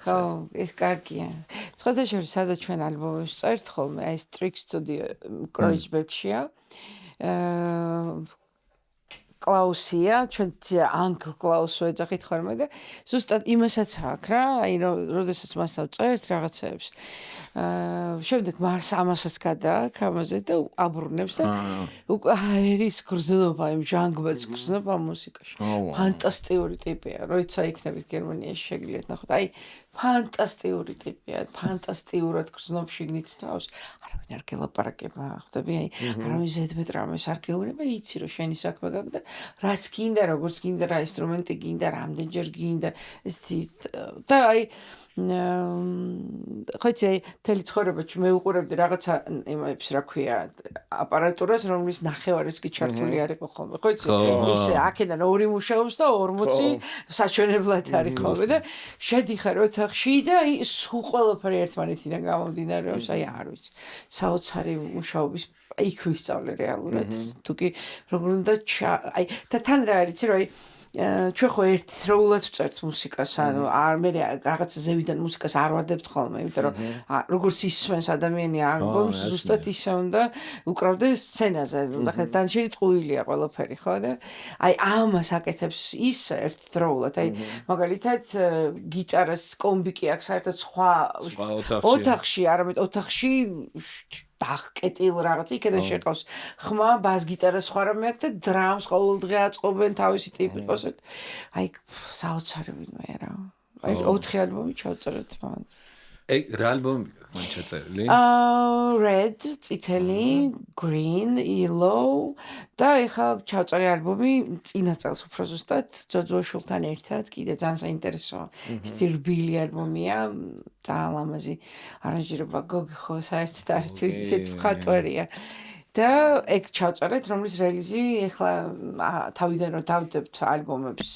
ხო, ეს კარგია. სხვათა შორის, სადაც ჩვენ ალბომებს წერთ ხოლმე, აი ეს Trick Studio კროიცბერგშია. კლაუსია, ჩვენ ანკლ კლაუს ვეძახით ხოლმე და ზუსტად იმასაც აქვს რა, აი როდესაც მასთან წერთ რაღაცეებს. შემდეგ მარს ამასაც გადააქვს ამაზე და აბრუნებს და ერის გრძნობა, იმ ჟანგბადს გრძნობა მუსიკაში. ფანტასტიკური ტიპია, როცა იქნებით გერმანიაში შეგიძლიათ ნახოთ. აი ფანტასტიკური ტიპია, ფანტასტიურად გრძნობს შიგნით თავს. არავინ არ გელაპარაკება, ხვდები, აი არავინ ზედმეტრამეს არ გეუბნება, იცი რომ შენი საქმე გაქვს და რაც გინდა, როგორც გინდა რა ინსტრუმენტი გინდა, რამდენჯერ გინდა, ეს და აი ხოიცი თელი ცხოვრება მე უყურებდი რაღაცა იმებს რა ქვია აპარატურას რომლის ნახევარიც კი ჩართული არ იყო ხოლმე ხოიცი ისე აქედან ორი მუშაობს და 40 საჩვენებლად არის ხოლმე და შედიხარ ოთახში და სულ ყველაფერი ერთმანეთიდან გამომდინარეობს აი არ ვიცი საოცარი მუშაობის იქ ვისწავლე რეალურად თუკი როგორ უნდა აი და თან რა არის რომ აი ჩვენ ხო ერთდროულად ვწერთ მუსიკას, ანუ არ მე რაღაცა ზევიდან მუსიკას არ ვადებთ ხოლმე, იმიტომ რომ როგორც ისმენს ადამიანი ალბომს, ზუსტად ისე უნდა უკრავდეს სცენაზე. ახლა დანარჩენი ტყუილია ყველაფერი, ხო და აი ამას აკეთებს ის ერთდროულად. აი მაგალითად გიტარას კომბიკი აქვს საერთოდ სხვა ოთახში, არამედ ოთახში დაღკეტილ რაღაც იქიდან შეყავს ხმა ბას გიტარას სხვა რამე აქვს და დრამს ყოველდღე აწყობენ თავისი ტიპი ყოს აი საოცარი ვინმე რა აი 4 ალბომი ჩავწერეთ მან ეგ რა ალბომი მან ჩაწერილი Red წითელი Green Yellow და ეხლა ჩავწერე ალბომი წინა წელს უფრო ზუსტად ძოძოშულთან ერთად კიდე ძალიან საინტერესო სტილბილი ალბომია ძალიან ლამაზი არანჟირება გოგი ხო საერთოდ არის ისეთი მხატვარია და ეგ ჩავწერეთ რომლის რელიზი ეხლა თავიდან რომ დავდებთ ალბომებს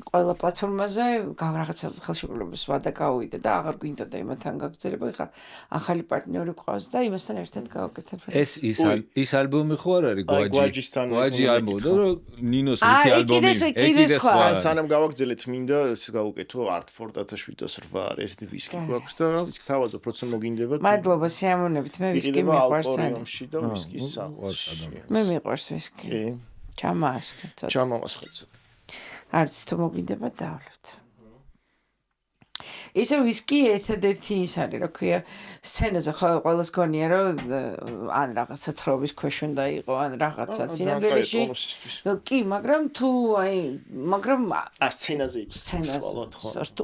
ყველა პლატფორმაზე რაღაცა ხელშეკრულებას ვადა გავუვიდა და აღარ გვინდა და იმათთან გაგრძელება ეხლა ახალი პარტნიორი ყავს და იმასთან ერთად გავაკეთებ ეს ის ალბომი ხო არ არის გვაჯი ალბომი და ნინოს რითი ალბომი კიდე სხვა სანამ გავაგრძელეთ მინდა ეს გავუკეთო არტ 4708 ესეთი ვისკი გვაქვს და ვისკი თავაზობ პროცესს მოგინდებათ მადლობა სიამოვნებით მე ვისკი მიყვარს და ვისკის საყვარს მე მიყვარს ვისკი ჩამაასხე ცოტა ჩამავასხე არც თუ მოგინდება დავლებთ ისე ვისკი ერთადერთი ის არის რა ქვია სცენაზე ყველას გონია რომ ან რაღაცა თრობის ქვეშ უნდა იყო ან რაღაცა სინამდვილეში კი მაგრამ თუ აი მაგრამ სცენაზე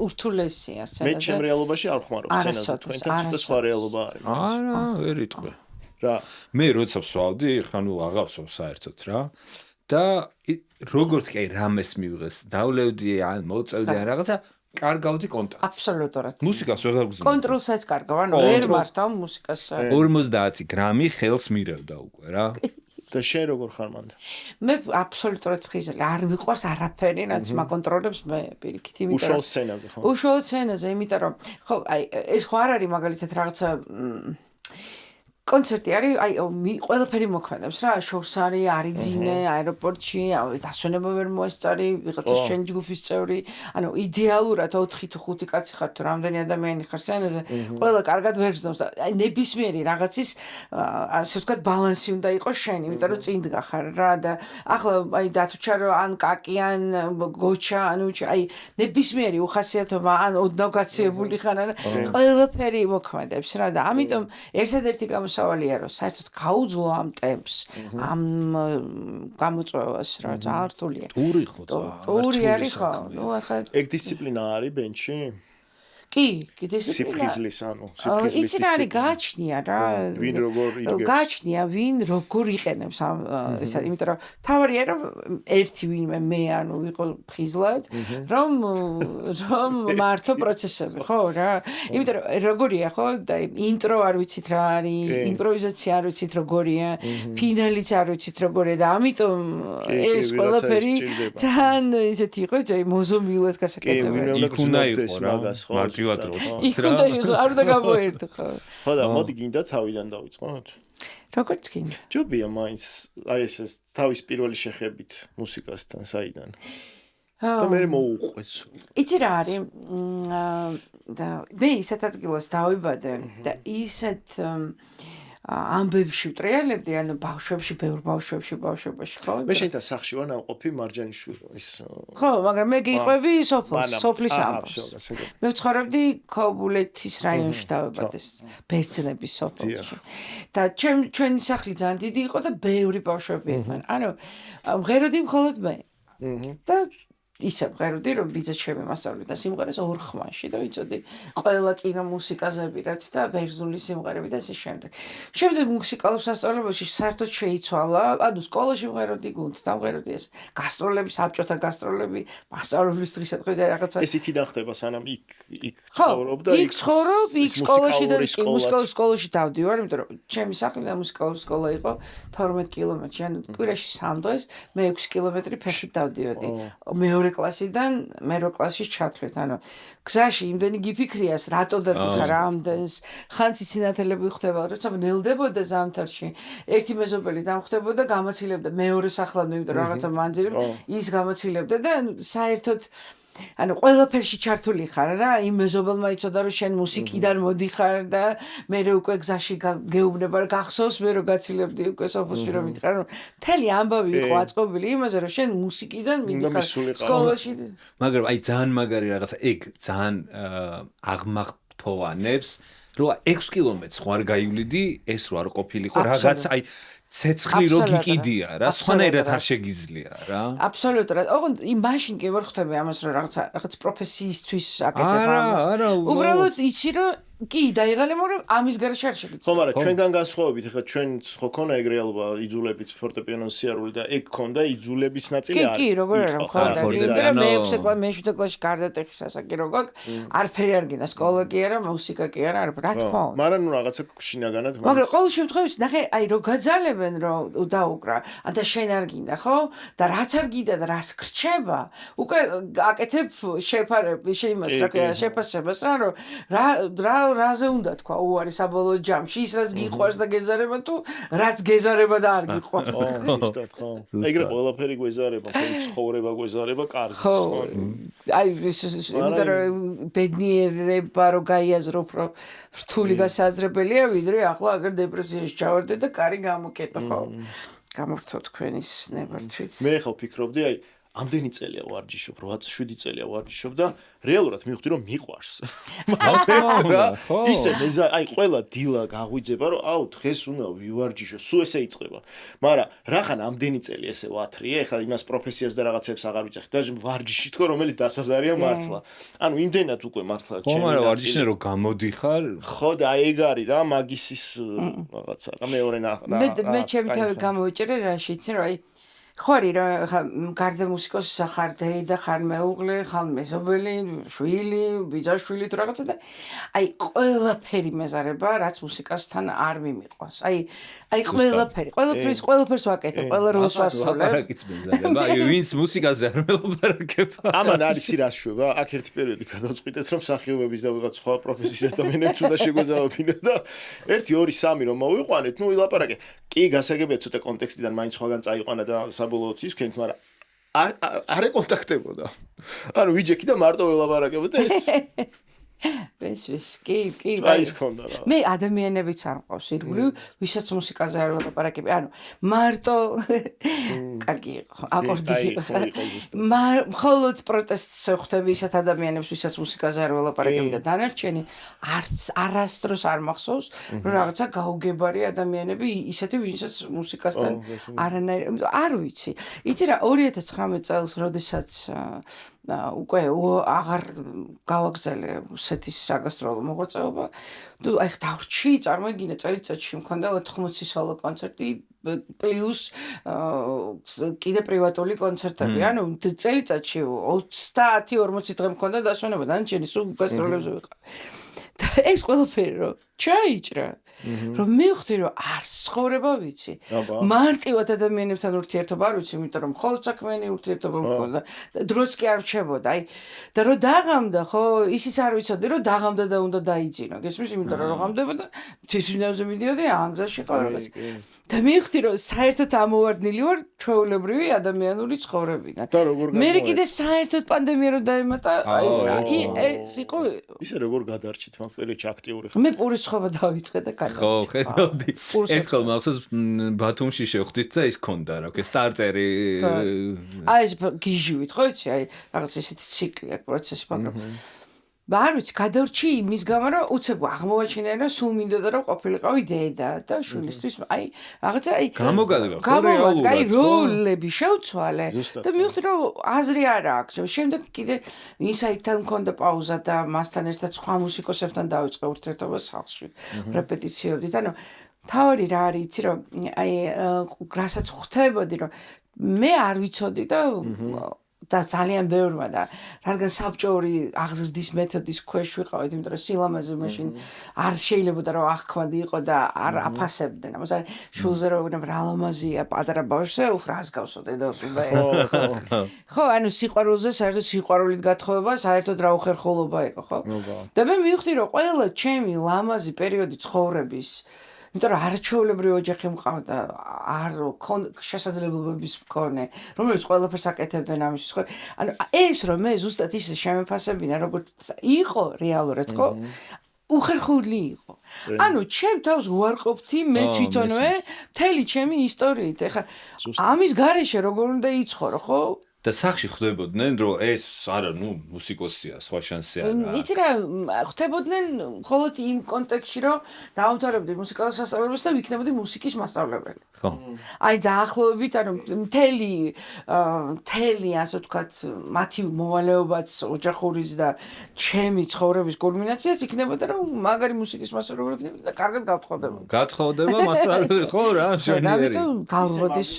ურთულესია სცენაზე მე ჩემ რეალობაში არ ხმარობ სცენაზე თქვენთან ცოტა სხვა რეალობა არის არა ვერ იტყვი რა მე როცა ვსვავდი ხა ნუ აღარ ვსვავ საერთოდ რა და როგორც კი რამეს მივიღეს დავლევდი ან მოწევდი ან რაღაცა კარგავდი კონტაქტს აბსოლუტურად მუსიკას ვეღარ გძნობ კონტროლსაც კარგავ ანუ ვერ მართავ მუსიკას 50 გრამი ხელს მირევდა უკვე რა და შენ როგორ ხარ მანდ მე აბსოლუტურად ფხიზელი არ მიყვარს არაფერი რაც მაკონტროლებს მე პირიქით იმიტომ უშუალოდ სცენაზე ხო უშუალოდ სცენაზე იმიტომ რომ ხო აი ეს ხო არ არის მაგალითად რაღაცა კონცერტი არის, აი ყველაფერი მოქმედებს რა, შორს არის ძინე, აეროპორტში, დასვენება ვერ მოესწარი, ვიღაცა შენ ჯგუფის წევრი, ანუ იდეალურად 4 თუ 5 კაცი ხარ თუ რამდენი ადამიანი ხარ სცენაზე, ყველა კარგად ვერ გზნობს და აი ნებისმიერი რაღაცის ასე ვთქვათ ბალანსი უნდა იყოს შენ, იმიტომ რომ წინ გახარ რა და ახლა აი დათუჩარო ან კაკი ან გოჩა, ანუ აი ნებისმიერი უხასიათობა ან ოდნავ გაციებული ხარ ან ყველაფერი მოქმედებს რა და ამიტომ ერთადერთი სავალია რომ საერთოდ გაუძლო ამ ტემპს ამ გამოწვევას რა ძალიან რთულია ტური ხო ტური არის ხო ნუ ახლა ეგ დისციპლინა არის ბენჩი კი დისციპლინა სიფხიზლის ანუ სიფხიზლის იცი რა არის გააჩნია რა ვინ როგორ იგებს გააჩნია ვინ როგორ იყენებს ამ ეს არის იმიტომ რომ თავარია რომ ერთი ვინმე მე ანუ ვიყო ფხიზლად რომ მართო პროცესები ხო რა იმიტომ რომ როგორია ხო და ინტრო არ ვიცით რა არის იმპროვიზაცია არ ვიცით როგორია ფინალიც არ ვიცით როგორია და ამიტომ ეს ყველაფერი ძალიან ისეთი იყო ძაი მოზომილად გასაკეთებელი იქ უნდა იყოს რა მარტივად რო იქ უნდა იყოს არ უნდა გამოერთო ხო ხო და მოდი გინდა თავიდან დავიწყოთ როგორც გინდა ჯობია მაინც აი ეს თავის პირველი შეხებით მუსიკასთან საიდან და მე მოუყვეს. იცი რა არის? და მე ისეთ ადგილას დავიბადე და ისეთ ამბებში ვტრიალებდი, ანუ ბავშვებში, ბევრ ბავშვებში ხო? მე შენთან სახლში ვარ ნამყოფი მარჯანიშვილო ის ხო, მაგრამ მე გიყვები სოფლის ამბავს. მე ვცხოვრობდი ქობულეთის რაიონში დავიბადე, ბერძნების სოფელში. და ჩვენი სახლი ძალიან დიდი იყო და ბევრი ბავშვები იყვნენ. ანუ მღეროდი მხოლოდ მე. და ისე მღეროდი, რომ ბიძა ჩემი მასწავლე და სიმღერას ორ ხმაში და ვიცოდი ყველა კინო მუსიკაზები რაც და ბერძნული სიმღერები და ესე შემდეგ. შემდეგ მუსიკალურ სასწავლებელში საერთოდ შეიცვალა, ანუ სკოლაში მღეროდი, გუნდთან მღეროდი ეს გასტროლები, საბჭოთა გასტროლები, მასწავლებლის დღისადღეზე რაღაცა. ეს იქიდან ხდება, სანამ იქ ცხოვრობ და იქ ცხოვრობ, იქ სკოლაში და მუსიკალურ სკოლაში დავდივარ, იმიტომ რომ ჩემი სახლი და მუსიკალური სკოლა იყო 12 კილომეტრი, ანუ კვირაში 3 დღეს მე 6 კილომეტრი ფეხით დავდიოდი. მეორე კლასიდან მე-8 კლასში ჩათვლით, ანუ გზაში იმდენი გიფიქრიას, რატო დადიხარ ამდენს, ხან ციცინათელები ხდება, როცა ვნელდებოდა ზამთარში, ერთი მეზობელი დამხვდებოდა, გამაცილებდა მეორე სახლამდე, იმიტომ რომ რაღაცა მანძილი ის გამაცილებდა და საერთოდ ანუ ყველაფერში ჩართული ხარ რა, იმ მეზობელმა იცოდა რომ შენ მუსიკიდან მოდიხარ და მე უკვე გზაში გეუბნება რომ გახსოვს მე რომ გაცილებდი უკვე სოფელში რომ მითხარ რომ მთელი ამბავი იყო აწყობილი იმაზე რომ შენ მუსიკიდან მიდიხარ სკოლაში მაგრამ აი ძალიან მაგარი რაღაცა ეგ ძალიან აღმახტოვანებს რომ 6 კილომეტრს ხარ გაივლიდი ეს რო არ ყოფილიყო რაღაც აი ცეცხლი რო გიკიდია რა სხვანაირად არ შეგიძლია რა აბსოლუტურად ოღონდ იმ მაშინ კი ვერ ხვდები ამას რომ რაღაც პროფესიისთვის აკეთებ ამას უბრალოდ იცი რომ კი დაიღალე მაგრამ ამის გარშე არ შეგიძლია ხო მაგრამ ჩვენგან განსხვავებით ეხლა ჩვენ ხო ქონა ეგ რეალობა იძულებით ფორტეპიანოს სიარული და ეგ ქონდა იძულების ნაწილი არის კი როგორ არა მქონდა იმიტომ მე 6 კლასში მე 7 კლასში გარდატეხის ასაკი რო გაქვს არაფერი არ გინდა სკოლა კი არა მუსიკა კი არა რა თქმა უნდა მაგრამ ნუ რაღაცა შინაგანად მაგრამ ყოველ შემთხვევაში ნახე აი რო გაძალებენ რომ დაუკრა და შენ არ გინდა ხო და რაც არ გინდა და რაც გრჩება უკვე აკეთებ შეფარები შეიმას რა ქვია შეფასებას რა რაზე უნდა თქვა უარი საბოლოო ჯამში ის რაც გიყვარს და გეზარება თუ რაც გეზარება და არ გიყვარს ხო ეგრე ყველაფერი გვეზარება ხო ცხოვრება გვეზარება კარგი ხო აი ეს ბედნიერება რო გაიაზრობ რომ რთული გასაზრებელია ვიდრე ახლა აგერ დეპრესიაში ჩავარდე და კარი გამოკეტო ხო გამორთო თქვენის ნებართვით მე ხო ფიქრობდი აი ამდენი წელია ვარჯიშობ 87 წელია ვარჯიშობ და რეალურად მივხვდი რომ მიყვარს ისე აი ყველა დილა გაღვიძება რომ აუ დღეს უნდა ვივარჯიშო სულ ესე იწყება მაგრამ რახან ამდენი წელი ესე ვათრიე ეხლა იმას პროფესიას და რაღაცებს აღარ ვიცახი და ვარჯიში თქო რომელიც დასაზარია მართლა ანუ იმდენად უკვე მართლა ჩემი მაგრამ ვარჯიშნე რომ გამოდიხარ ხო და ეგ არის რა მაგისის რაღაცა რა მეორე მე ჩემი თავი გამოვიჭერე რაში იცი რომ აი ხوارი რა გარდა მუსიკოსისა ხარ დეიდა ხარ მეუღლე ხარ მეზობელი შვილი ბიძაშვილი თუ რაღაცა და აი ყველაფერი მეზარება რაც მუსიკასთან არ მიმიყვანს აი ყველაფერს ვაკეთებ ყველა როლს ვასრულებ ლაპარაკიც მეზარება აი ვინც მუსიკაზე არ მელაპარაკება ამან არის რას შვება აქ ერთი პერიოდი გადავწყვიტეთ რომ მსახიობების და ვიღაც სხვა პროფესიის ადამიანებს უნდა შეგვეძავებინო და 1 2 3 რომ მოვიყვანეთ ნუ ვილაპარაკე კი გასაგებია ცოტა კონტექსტიდან მაინც სხვაგან წაიყვანა და საბოლოოდ ის ქენთ მაგრამ არ ეკონტაქტებოდა ანუ ვიჯექი და მარტო ველაპარაკებოდა ეს კი ის ქონდა რა მე ადამიანებიც არ მყავს ირგვლივ ვისაც მუსიკაზე არ ველაპარაკები ანუ მარტო კარგი აკორდი მხოლოდ პროტესტს ხვდები ისეთ ადამიანებს ვისაც მუსიკაზე არ ველაპარაკები და დანარჩენი არასდროს არ მახსოვს რომ რაღაცა გაუგებარი ადამიანები ისეთი ვისაც მუსიკასთან არანაირ არ ვიცი იცი რა 2019 წელს როდესაც უკვე აღარ გავაგზავნე სეთის საგასტროლო მოღვაწეობა თუ აი დავრჩი წარმოიდგინე წელიწადში მქონდა 80 სოლო კონცერტი პლუს კიდე პრივატული კონცერტები ანუ წელიწადში 30-40 დღე მქონდა დასვენება დანარჩენი სულ გასტროლებზე ვიყავ და ეს ყველაფერი რომ ჩაიჭრა რომ მივხვდი რომ არ ცხოვრება ვიცი მარტივად ადამიანებთან ურთიერთობა არ ვიცი იმიტომ რომ მხოლოდ საქმიანი ურთიერთობა მქონდა დროს კი არ რჩებოდა აი და რომ დაღამდა ხო ისიც არ ვიცოდი რომ დაღამდა და უნდა დაიძინო გესმის იმიტომ რომ ღამდება და თვითმფრინავზე მიდიოდი ანგზაში ყავ რაღაც და მივხვდი რომ საერთოდ ამოვარდნილი ვარ ჩვეულებრივი ადამიანური ცხოვრებიდან. და როგორ მე კიდე საერთოდ პანდემია რო დაემატა, ეს იყო ისე როგორ გადარჩით მაგ პერიოდში აქტიური ხარ? მე პურის ცხობა დავიწყე და ხო, გადავიწყე. ხედავდი. ერთხელ მახსოვს ბათუმში შევხვდით და ის ქონდა რა, სტარტერი. აი ეს გიჟივით, ხო იცი, აი რაღაც ესეთი ციკლი აქვს პროცესი, მაგრამ არ ვიცი, გადავრჩი იმის გამო, რომ უცებ აღმოვაჩინე და სულ მინდოდა რომ ყოფილიყავი დედა და შვილისთვის, აი რაღაცა აი გამოგადგა, ხო რეალურად. აი როლები შევცვალე და მივხვდი რომ აზრი არ აქვს. შემდეგ კიდე ინსაიტთან მქონდა პაუზა და მასთან ერთად სხვა მუსიკოსებთან დავიწყე ურთიერთობა სახლში. რეპეტიციებდით, ანუ თავი რა არის, იცი რომ აი რასაც ხვდებოდი რომ მე არ ვიცოდი და ძალიან ბევრმა და რადგან საბჭოური აღზრდის მეთოდის ქვეშ ვიყავით, იმიტომ რომ სილამაზე მაშინ არ შეიძლებოდა რომ აღქმადი იყო და არ აფასებდნენ. ამაზე შულზე რომ რა ლამაზია პატარა ბავშვზე უფრას გავსო დედას უნდა ხო, ანუ სიყვარულზე საერთოდ სიყვარულით გათხოვება, საერთოდ რა უხერხულობა იყო, ხო? და მე მივხვდი რომ ყველა ჩემი ლამაზი პერიოდი ცხოვრების იმიტომ რომ არაჩვეულებრივი ოჯახი მყავდა, არ შესაძლებლობების მქონე, რომელიც ყველაფერს აკეთებდნენ ამისთვის, ხო? ანუ ეს რომ მე ზუსტად ისე შემეფასებინა, როგორც იყო რეალურად, ხო? უხერხული იყო. ანუ ჩემ თავს უარყოფთი მე თვითონვე მთელი ჩემი ისტორიით. ეხლა ამის გარეშე როგორ უნდა იცხოვრო, ხო? და სახში ხვდებოდნენ რომ ეს არა მუსიკოსია სხვა შანსი არა. იცი რა ხვდებოდნენ მხოლოდ იმ კონტექსტში რომ დაამთავრებდი მუსიკალურ სასწავლებლებს და ვიქნებოდი მუსიკის მასწავლებელი. ხო. აი დაახლოებით ანუ მთელი ასე ვთქვათ მათი მოვალეობაც ოჯახურის და ჩემი ცხოვრების კულმინაციაც იქნებოდა რომ მაგარი მუსიკის მასწავლებელი ვიქნებოდი და კარგად გავთხოვდებოდი. გათხოვდება მასწავლებელი ხო რა მშვენიერი. ამიტომ გავროდის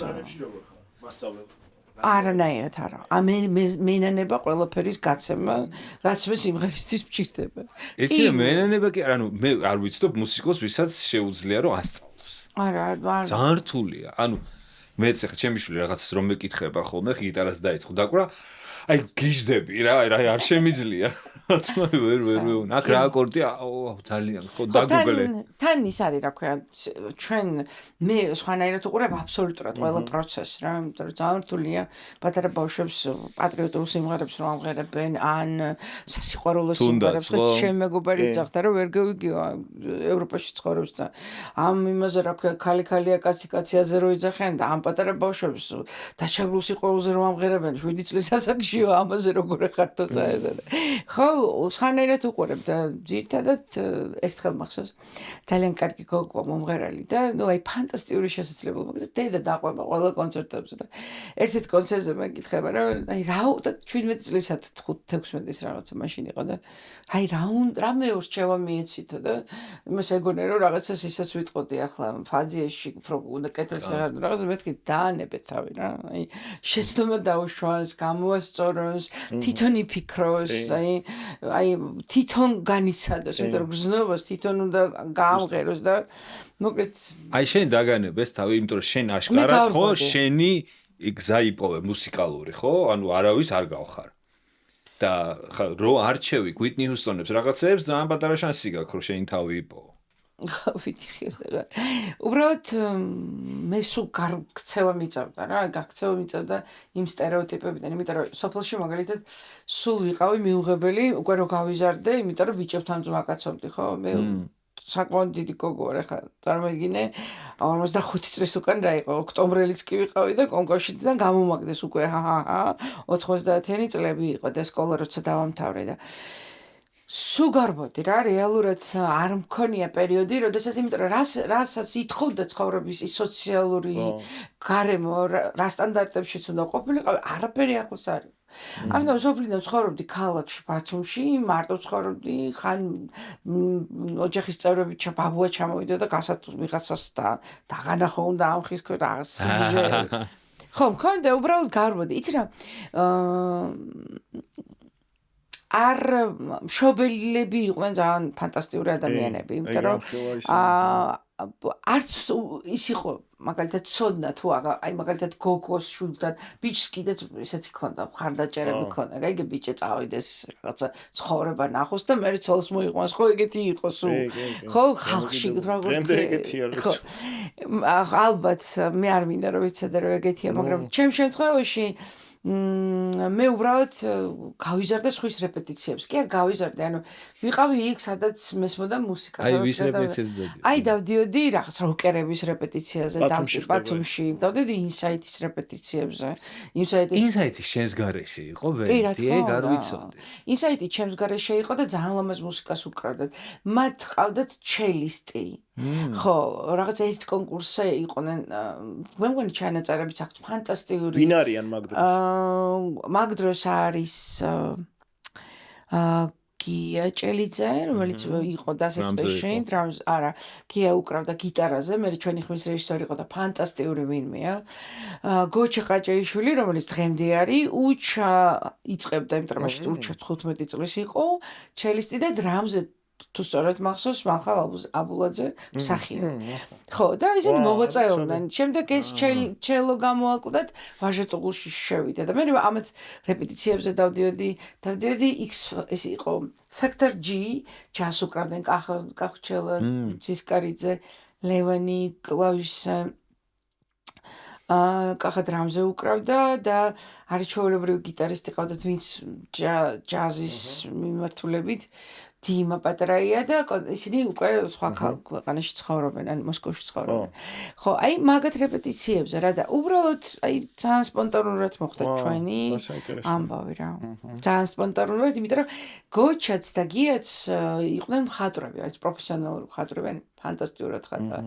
მასწავლებელი არანაირად არა. მენანება ყველაფერის გაცემა, რაც მე სიმღერისთვის მჭირდება. იცი რა მენანება კი ანუ მე არ ვიცნობ მუსიკოს ვისაც შეუძლია რომ ასწავლოს. არა. ძალიან რთულია. ანუ მეც ახლა ჩემი შვილი რაღაცას რომ მეკითხება ხოლმე გიტარას დაიწყო დაკვრა აი გიჟდები რა არ შემიძლია. ვერ აქ რა აკორდია ძალიან ხო დაგუგლე. თან ის არის რა ქვია ჩვენ მე სხვანაირად უყურებ აბსოლუტურად ყველა პროცესს რა იმიტომ რომ ძალიან რთულია პატარა ბავშვებს პატრიოტულ სიმღერებს რომ ამღერებენ ან სასიყვარულო სიმღერებს ხო ჩემ მეგობარი ძახდა რომ ვერ გავიგიო ევროპაში ცხოვრობს და ამ იმაზე რა ქვია ქალი-ქალია კაცი-კაციაზე რო იძახენ და ამ პატარა ბავშვებს დაჩაგრულ სიყვარულზე რომ ამღერებენ 7 წლის ასაკშიო ამაზე როგორ ეხართო საერთოდ ხო სხვანაირად უყურებ და ძირითადად ერთხელ მახსოვს ძალიან კარგი გოგო მომღერალი და აი ფანტასტიკური შესაძლებლობა და დედა დაყვება ყველა კონცერტებზე და ერთ-ერთ კონცერტზე მეკითხება რომ აი რა 17 წლისა 5-16 რაღაცა მაშინ იყო და აი რა მეორე რჩევა მიეცითო და იმას ეგონე რომ რაღაცას ისაც ვიტყოდი ახლა ფაზიაში უფრო უნდა კეთილს რაღაცა მეთქი დაანებე თავი რა აი შეცდომა დაუშვას გამოასწოროს თვითონ იფიქროს აი თვითონ განიცადოს იმიტომ რომ გზნობას თვითონ უნდა გაამღეროს და მოკლედ აი შენ დაგანებეს თავი იმიტომ რომ შენ აშკარად ხო შენი გზა იპოვე მუსიკალური ხო ანუ არავის არ გავხარ და ხა რო არჩევი გვიტნი ჰუსტონებს რაღაცებს ძალიან პატარა შანსი გაქვს რომ შენი თავი იპოვო ვიტიხეს და უბრალოდ მე სულ გაქცევა მიწევდა რა გაქცევა მიწევდა იმ სტერეოტიპებიდან იმიტომ რომ სოფელში მაგალითად სულ ვიყავი მიუღებელი უკვე რო გავიზარდე იმიტომ რომ ბიჭებთან ძმაკაცობდი ხო მე საკმაოდ დიდი გოგო ვარ ახლა წარმოიდგინე 45 წლის უკან რა იყო ოქტომბრელიც კი ვიყავი და კონკურსიდან გამომაგდეს უკვე 90-იანი წლები იყო და სკოლა როცა დავამთავრე და სულ გარბოდი რა რეალურად არ მქონია პერიოდი როდესაც იმიტომ რომ რასაც ითხოვდა ცხოვრების ის სოციალური გარემო რა სტანდარტებშიც უნდა ყოფილიყავი არაფერი ახლოს არ იყო ამიტომ სოფლიდან ცხოვრობდი ქალაქში ბათუმში მარტო ცხოვრობდი ხან ოჯახის წევრები ბაბუა ჩამოვიდა და ვიღაცას დაღანახო უნდა ამხის რაღაც ხო მქონდა უბრალოდ გარბოდი იცი რა არ მშობელები იყვნენ ძალიან ფანტასტიკური ადამიანები, იმიტომ რომ არც ის იყო მაგალითად ცოდნა თუ აი მაგალითად გოგოს შვილთან ბიჭს კიდეც ესეთი ქონდა მხარდაჭერები ქონდა გაიგე ბიჭი წავიდეს რაღაცა ცხოვრება ნახოს და მე ცოლს მოიყვანს ხო ეგეთი იყო სულ ხო ხალხში როგორ ხო ალბათ მე არ მინდა რომ ვიცოდე რომ ეგეთია მაგრამ ჩემ შემთხვევაში მე უბრალოდ გავიზარდე სხვის რეპეტიციებს. კი არ გავიზარდე, ანუ ვიყავი იქ, სადაც მესმოდა მუსიკა, აი ვის რეპეტიციებს დადი? აი დავდიოდი რაღაც როკერების რეპეტიციაზე, ბათუმში, დავდიოდი ინსაიტის რეპეტიციებზე. ინსაიტი შენს გარეშე იყო ვერდი, ეგ არ ვიცოდი. ინსაიტი ჩემს გარეშე იყო და ძალიან ლამაზ მუსიკას უკრავდათ. მათ ყავდათ ჩელისტი. ხო, რაღაც ერთ კონკურსზე იყვნენ, მე მგონი ჩანაწერებიც აქვთ ფანტასტიკური. ვინ არიან მაგ დროს? მაგ დროს არის გია ჭელიძე, რომელიც იყო დასაწყისში, დრამს, არა, გია უკრავდა გიტარაზე, მე ჩვენი ხმის რეჟისორი იყო და ფანტასტიკური ვინმეა. გოჩა ყაჭეიშვილი, რომელიც დღემდე არის, უჩა იწყებდა, იმიტომ რომ მაშინ უჩა 15 წლის იყო, ჩელისტი და დრამზე თუ სწორად მახსოვს მახალ აბულაძე მსახიობ. ხო, და ისინი მოღვაწეობდნენ. შემდეგ ეს ჩელო გამოაკლდათ, ვაჟეტუღუში შევიდა და მე ამათ რეპეტიციებზე დავდიოდი ეს იყო Factor G, ჯაზ უკრავდნენ კახჩელა, ცისკარიძე, ლევანი, კლავიშზე კახა დრამზე უკრავდა და არჩეულებრივი გიტარისტი ყავდათ, ვინც ჯაზის მიმართულებით დიმა პატრაია და ისინი უკვე სხვა ქვეყანაში ცხოვრობენ, ან მოსკოვში ცხოვრობენ. ხო, აი მაგათ რეპეტიციებზე რა და უბრალოდ აი ძალიან სპონტანურად მოხდა ჩვენი ამბავი რა. ძალიან სპონტანურად, იმიტომ რომ გოჩაც და გიაც იყვნენ მხატვრები, აი პროფესიონალური მხატვრები, ფანტასტიკურად ხატა.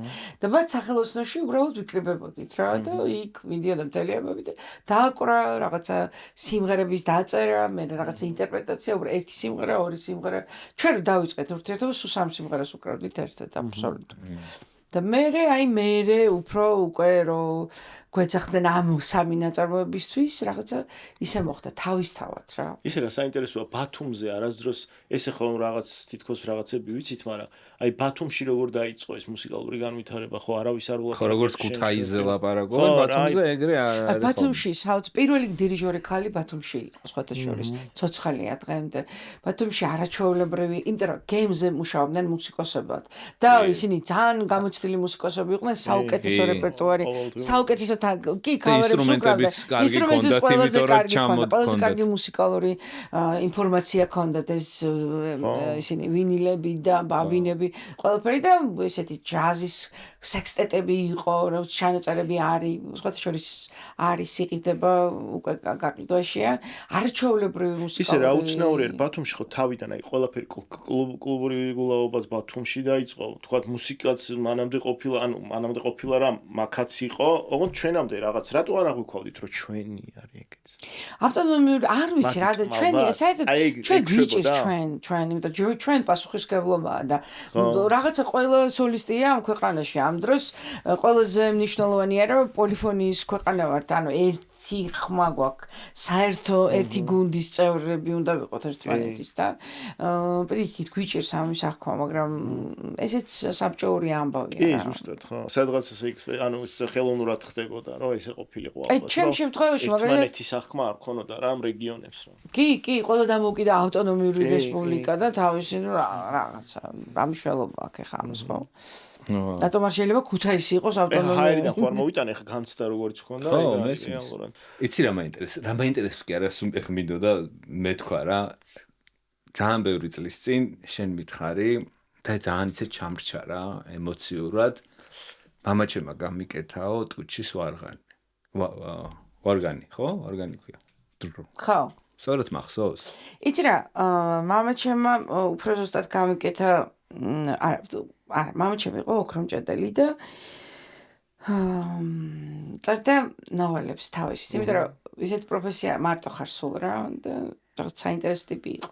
და მათ სახელოსნოში უბრალოდ ვიკრიბებოდით რა და იქ მიდიოდა მთელი ამბავი და დააკვრა რაღაცა სიმღერების დაწერა, მე რაღაცა ინტერპრეტაცია, ერთი სიმღერა, ორი სიმღერა. ჩვენ დავიწყეთ ურთიერთობა, სულ 3 სიმღერას უკრავდით ერთად აბსოლუტურად. და მე უფრო უკვე რომ გვეძახდნენ ამ სამი ნაწარმოებისთვის რაღაცა ისე მოხდა თავისთავად რა. ისე რა საინტერესოა ბათუმზე არასდროს ესე ხომ რაღაც თითქოს რაღაცები ვიცით, მაგრამ აი ბათუმში როგორ დაიწყო ეს მუსიკალური განვითარება, ხო არავის არ ვლაპარაკობს. ხო როგორც ქუთაისზე ლაპარაკობენ, ბათუმზე ეგრე არ არის. ბათუმში პირველი დირიჟორი ხალი ბათუმში იყო სხვათა შორის, ცოცხალია დღემდე. ბათუმში არაჩვეულებრივი, იმიტომ რომ გემზე მუშაობდნენ მუსიკოსებად და ისინი ძალიან გამოცდილი მუსიკოსები იყვნენ, საუკეთესო რეპერტუარი, საუკეთესო კი კავერებს უკრავდა. ინსტრუმენტების ყველაზე კარგი მუსიკალური ინფორმაცია ჰქონდათ ეს ისინი ვინილები და ბაბინები, ყველაფერი და ესეთი ჯაზის სექსტეტები იყო, როგორც ჩანაწერები არის, სხვათა შორის არის იყიდება უკვე გაყიდვაშია, არაჩვეულებრივი მუსიკალური. ისე რა უცნაური არის ბათუმში ხო თავიდან აი ყველაფერი კლუბური გულაობაც ბათუმში დაიწყო, თქვათ მუსიკაც მანამდე ყოფილა რა მაქაც იყო, ოღონდ ჩვენამდე რაღაც რატო არ აღვიქვავდით რომ ჩვენი არის ეგეც. ავტონომიური არ ვიცი რა და ჩვენი საერთოდ ჩვენ გვიჭირს ჩვენ იმიტომ ჩვენ პასუხისმგებლობაა და რაღაცა ყველა სოლისტია ამ ქვეყანაში ამ დროს ყველაზე მნიშვნელოვანია რომ პოლიფონიის ქვეყანა ვართ, ანუ ერთი ხმა გვაქვს, საერთო ერთი გუნდის წევრები უნდა ვიყოთ ერთმანეთის და პირიქით გვიჭირს ამის აღქმა, მაგრამ ესეც საბჭოური ამბავია. კი, ზუსტად, ხო. სადღაც ანუ ხელოვნურად ხდებოდა, რომ ესე ყოფილიყო ალბათ. აი, ჩემ შემთხვევაში მაგალითად ერთმანეთის აღქმა არ ქონოდა რა ამ რეგიონებს რომ. კი, ყველა დამოუკიდა ავტონომიური რესპუბლიკა და თავისი რაღაცა ამშველობა აქვს ხა ამას ხო? რატომ არ შეიძლება ქუთაისი იყოს ავტონომიური? ჰაერიდან ხო არ მოვიტანე ხა განცდა როგორც ხონდა რეალურად. იცი რა მაინტერესებს კი არა სუმპეხ მინდოდა მე თქვა რა ძალიან ბევრი წლის წინ შენ მითხარი და ძალიან ისე ჩამრჩა რა ემოციურად მამაჩემა გამიკეთაო ტუჩის ვარღანი. ვარგანი, ხო? ვარგანი ქვია. ხო. სწორად მახსოვს? იცი რა, მამაჩემა უფრო ზუსტად გამიკეთა არა, მამაჩემი იყო ოქრომჭედელი და წერდა ნოველებს თავის, იმიტომ რომ ისეთი პროფესია მარტო ხარ სულ რა და რაღაც საინტერესო ტიპი იყო.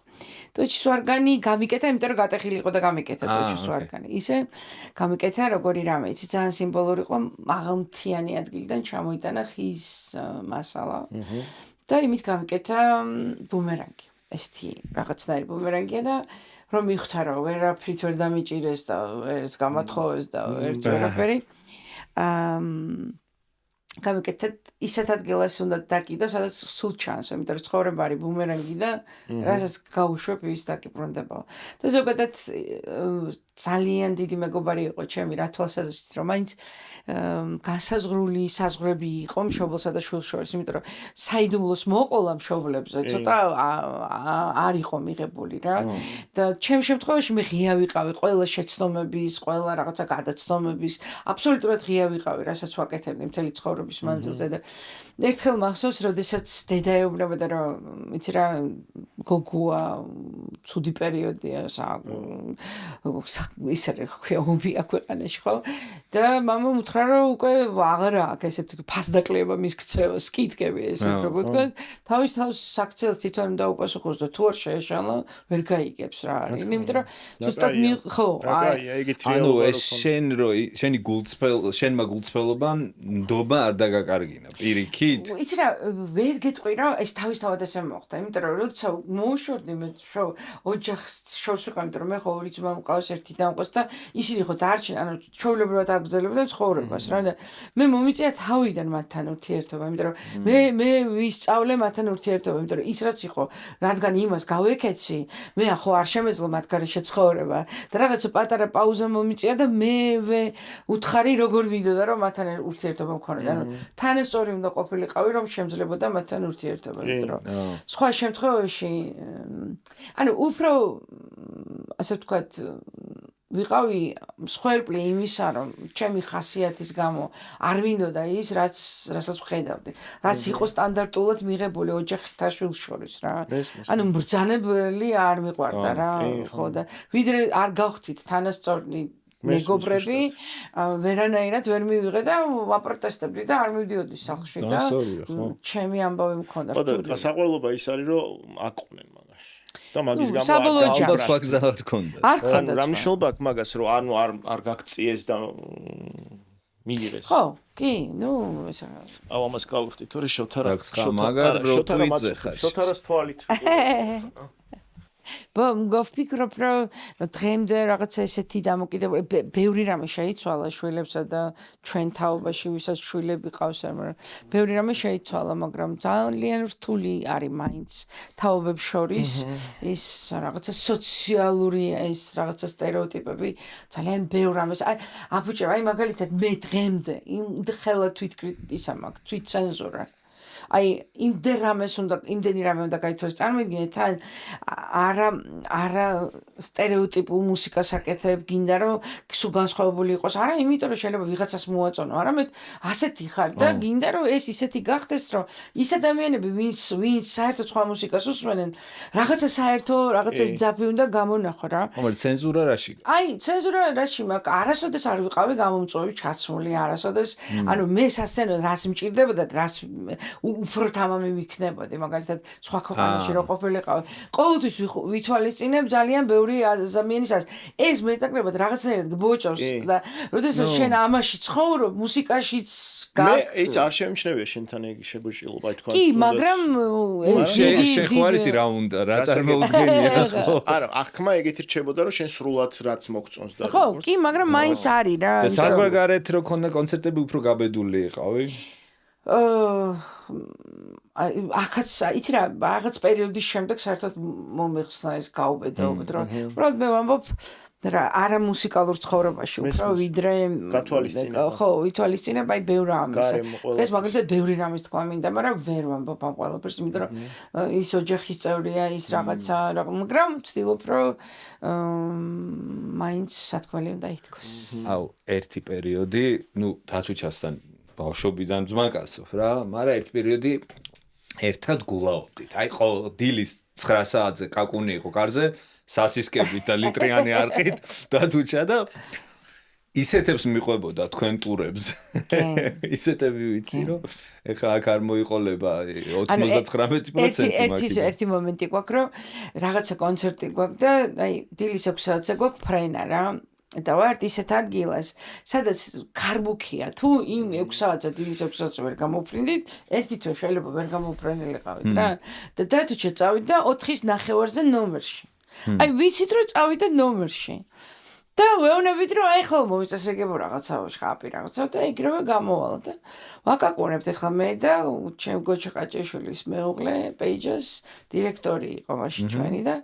ტუჩის ვარგანი გამიკეთა, იმიტომ რომ გატეხილი იყო და გამიკეთა ტუჩის ვარგანი. ისე გამიკეთა როგორი რამე, იცი ძალიან სიმბოლური იყო, მაღალმთიანი ადგილიდან ჩამოიტანა ხის მასალა. და იმით გამიკეთა ბუმერანგი. ესეთი რაღაცნაირი ბუმერანგია და რომ მივხვდა რომ ვერაფრით ვერ დამიჭირეს და ვერც გამათხოვეს და ვერც ვერაფერი გამიკეთეთ ისეთ ადგილას უნდა დაკიდო, სადაც სულ ჩანს, იმიტომ რომ ცხოვრება არის ბუმერანგი და რასაც გაუშვებ ის დაკიბრუნდებაო. და ზოგადად ძალიან დიდი მეგობარი იყო ჩემი რა თვალსაზრისით, რომ მაინც განსაზღვრული საზღვრები იყო მშობლსა და შვილს შორის, იმიტომ რომ საიდუმლოს მოყოლა მშობლებზე ცოტა არ იყო მიღებული რა. და ჩემ შემთხვევაში მე ღია ვიყავი ყველა შეცდომების, ყველა რაღაცა გადაცდომების, აბსოლუტურად ღია ვიყავი, რასაც ვაკეთებდი მთელი ცხოვრების მანძილზე და ერთხელ მახსოვს, როდესაც დედა ეუბნებოდა რომ იცი რა გოგოა ცუდი პერიოდია ისე რა ომია ქვეყანაში ხო და მამა უთხრა რომ უკვე აღარ აქვს ესეთი ფასდაკლება მის ქცევას კითკები ესეთ როგორ თქვა თავის საქციელს თვითონ დაუპასუხოს და თუ არ შეეშალა ვერ გაიგებს რა არის იმიტომ რომ ზუსტად ხო ანუ ეს შენი შენმა გულწრფელობამ ნდობა არ დაგაკარგინა პირიქით იცი რა ვერ გეტყვი რომ ეს თავისთავად ესე მოხდა იმიტომ რომ როცა მოუშვებდი მე ოჯახს შორს ვიყავ იმიტომ რომ მე ხო ორი ძმა მყავს ერთი დამყოს და ისინი ხო დარჩენ ანუ ჩვეულებრივად აგრძელებდნენ ცხოვრებას რა და მე მომიწია თავიდან მათთან ურთიერთობა იმიტომ რომ მე ვისწავლე მათთან ურთიერთობა იმიტომ რომ ის რაც იყო რადგან იმას გავეკეცი მე ხო არ შემეძლო მათ გარეშე ცხოვრება და რაღაცა პატარა პაუზა მომიწია და მე უთხარი როგორ ვიდოდა რომ მათთან ურთიერთობა მქონოდა ანუ თანასწორი უნდა ყოფილიყავი რომ შემძლებოდა მათთან ურთიერთობა იმიტომ რომ სხვა შემთხვევაში ანუ უფრო ასე ვთქვათ ვიყავი მსხვერპლი იმისა რომ ჩემი ხასიათის გამო არ მინდოდა ის რასაც ვხედავდი რაც იყო სტანდარტულად მიღებული ოჯახთა შვილს შორის რა ანუ მბრძანებელი არ მიყვარდა რა ხო და ვიდრე არ გავხდით თანასწორი მეგობრები ვერანაირად ვერ მივიღე და ვაპროტესტებდი და არ მივდიოდი სახლში და ჩემი ამბავი მქონდა და საყვარლობა ის არის რომ აყვნენ მაგაში და მაგის გამო ალბათ სხვა გზა არ ქონდა ანუ რა მნიშვნელობა აქვს მაგას რომ ანუ არ გაგწიეს და მიიღეს ხო კი ნუ ესა აუ ამას გავხდი თორე შოთარა მაგარ რო ტვიტზე ხარ შოთარას თვალით მგოვფიქრობ რომ დღემდე რაღაცა ესეთი დამოკიდებული ბევრი რამე შეიცვალა შვილებსა და ჩვენ თაობაში ვისაც შვილები ყავს მაგრამ ბევრი რამე შეიცვალა მაგრამ ძალიან რთული არის მაინც თაობებს შორის ის რაღაცა სოციალური ეს რაღაცა სტერეოტიპები ძალიან ბევრ რამეს აბუჭება აი მაგალითად მე დღემდე იმ ხელა ისა მაქვს თვითცენზურა აი იმდენი რამე უნდა გაითვალოს წარმოიდგინეთ თან არა სტერეოტიპულ მუსიკას აკეთებ გინდა რომ სულ განსხვავებული იყოს არა იმიტომ რომ შეიძლება ვიღაცას მოაწონო არამედ ასეთი ხარ და გინდა რომ ეს ისეთი გახდეს რომ ის ადამიანები ვინც საერთოდ სხვა მუსიკას უსმენენ რაღაცა საერთო რაღაცა ძაფი უნდა გამონახო რა მაგრამ ცენზურა რაში აი ცენზურა რაში მაქვს არასოდეს არ ვიყავი გამომწვევი ჩაცმული არასოდეს ანუ მე სასცენოდ რას მჭირდებოდა რას უფრო თამამი ვიქნებოდი მაგალითად სხვა ქვეყანაში რო ყოფილიყავი ყოველთვის ვითვალისწინებ ძალიან ბევრი ადამიანისას ეს მეტაკლებად რაღაცნაირად გბოჭავს და როდესაც შენ ამაში ცხოვრობ მუსიკაშიც მე ეს არ შემჩნევია შენთან ეგ შეგუჭილობა თქვა კი მაგრამ შენ ხო არ იცი რა უნდა რა წარმოუდგენია ხო არა ახმა ეგეთი რჩებოდა რომ შენ სრულად რაც მოგწონს და ხო კი მაგრამ მაინც არის რა და საზღვარგარეთ რო ქონდა კონცერტები უფრო გაბედული იყავი ახაც იცი რა რაღაც პერიოდის შემდეგ საერთოდ მომიხსნა ეს გაუბედაობა რომ უბრალოდ მე ვამბობ რა არა მუსიკალურ ცხოვრებაში უფრო ვიდრე ხო ვითვალისწინებ აი ბევრ რამეს ეს მაგალითად ბევრი რამის თქვა მინდა მაგრამ ვერ ვამბობ ამ ყველაფერს იმიტომ რომ ის ოჯახის წევრია ის რაღაცა მაგრამ ვცდილობ რომ მაინც სათქმელი უნდა ითქვას აუ ერთი პერიოდი ნუ დათვიჩასთან ბავშვობიდან ძმაკაცობ რა მაგრამ ერთ პერიოდი ერთად გულაობდით აი ხო დილის 9 საათზე კაკუნი იყო კარზე სასისკებით და ლიტრიანი არყით დათუჩა და ისეთებს მიყვებოდა თქვენ ტურებს ისეთები ვიცი რომ ეხლა აქ არ მოიყოლება 99% ერთი მომენტი გვაქვს რომ რაღაცა კონცერტი გვაქვს და აი დილის 6 საათზე გვაქვს ფრენა რა და ვართ ისეთ ადგილას, სადაც ქარბუქია, თუ იმ 6 საათზე დილის 6 საათზე ვერ გამოფრინდით, ერთი თვე შეიძლება ვერ გამოფრენილიყავით რა. და დათუჩა წავიდა 4-ის ნახევარზე ნომერში. აი ვიცით რომ წავიდა ნომერში. და ვეუბნებით რომ აი ხო მომიწესრიგებო რაღაცაო შხაპი რაღაცა და ეგრევე გამოვალ და ვაკაკუნებთ ახლა მე და ჩემ გოჩა ყაჭეშვილის მეუღლე პეიჯას დირექტორი იყო მაშინ ჩვენი და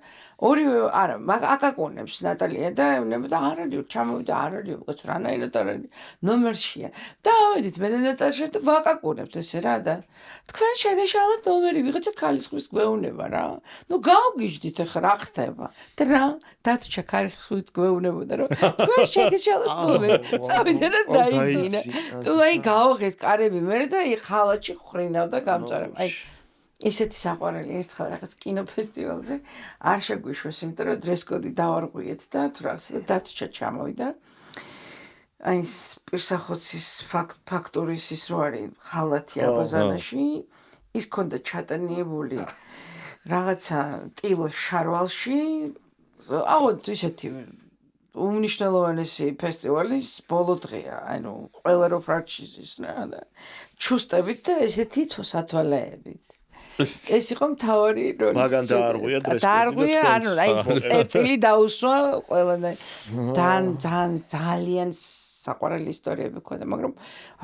ორივე არა აკაკუნებს ნატალია და ეუბნება და არ არის ჩამოვიდა არ არის უკაც რანაირად არ არის ნომერშია და ავედით მე და ნატაშა და ვაკაკუნებთ ესე რა და თქვენ შეგეშალოთ ნომერი ვიღაცა ქალიშვილს გვეუბნება რა ნუ გავგიჟდით ახლა რა ხდება და რა დათჩა ქალიშვილს გვეუბნებოდა რომ თქვენ შეგეშალოთ ნომერი წავიდა და დაიძინა თუ აი გავაღეთ კარები მე და ხალათში ხრინავ და გამწარებ აი ესეთი საყვარელი ერთხელ რაღაც კინოფესტივალზე არ შეგვიშვეს, იმიტომ რომ დრესკოდი დავარღვიეთ და თუ რაღაცა დათჩა ჩამოვიდა. აი ეს პირსახოცის ფაქტორის ის რო არის ხალათი აბაზანაში, ის ქონდა ჩატანიებული რაღაცა ტილოს შარვალში, აუთ ისეთი უმნიშვნელოვანესი ფესტივალის ბოლო დღეა, ანუ ყველა რო ფრანჩიზის რა და ჩუსტებით და ესეთი სათვალეებით. ეს იყო მთავარი როლი. მაგან დაარღვია დრესკოდი. დაარღვია, ანუ აი წერტილი დაუსვა ყველა ძალიან საყვარელი ისტორიები ქონდა, მაგრამ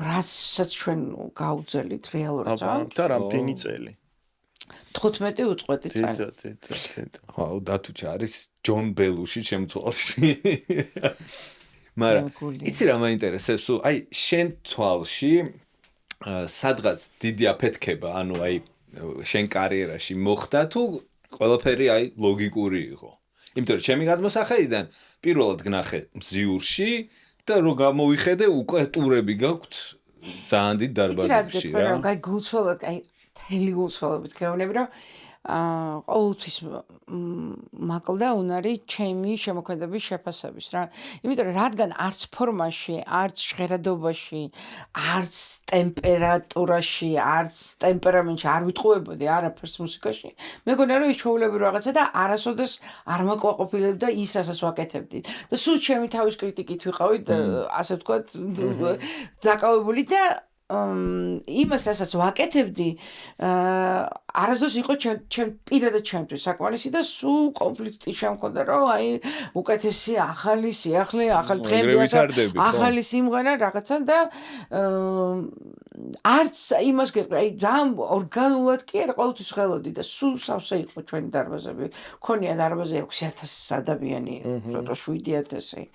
რასაც ჩვენ გავძელით რეალურად და რამდენი წელი? 15 უწყვეტი წელი. ხო, დათუჩა არის ჯონ ბელუში ჩემ თვალში. მაგრამ იცი რა მაინტერესებს, აი შენ თვალში სადღაც დიდი აფეთქება, ანუ აი შენ კარიერაში მოხდა თუ ყველაფერი აი ლოგიკური იყო. იმიტომ რომ ჩემი გადმოსახედიდან პირველად გნახე მზიურში და რო გამოვიხედე უკვე ტურები გაქვთ ძალიან დიდ დარბაზებში რა. რა, აი გულწრფელად, აი თელი გულწრფელობით გეუბნები რომ ყოველთვის მაკლდა უნარი ჩემი შემოქმედების შეფასების რა. იმიტომ რომ რადგან არც ფორმაში, არც ჟღერადობაში, არც ტემპერატურაში, არც ტემპერამენტში არ ვიტყუებოდი არაფერს მუსიკაში, მეგონა რომ ის ჩვეულებრივი რაღაცა და არასოდეს არ მაკმაყოფილებდა ის, რასაც ვაკეთებდი. და სულ ჩემი თავის კრიტიკით ვიყავი, ასე ვთქვათ, დაკავებული და იმას რასაც ვაკეთებდი არასდროს იყო ჩემ პირადად ჩემთვის საკმარისი და სულ კონფლიქტი შემქონდა რომ აი უკეთესი ახალი სიახლე ახალი დღეები ახალი სიმღერა რაღაცა და არც იმას გეტყვი აი ძალიან ორგანულად კი არა ყოველთვის ხელოდი და სულ სავსე იყო ჩვენი დარბაზები ქონია დარბაზი 6000 ადამიანი ცოტა 7000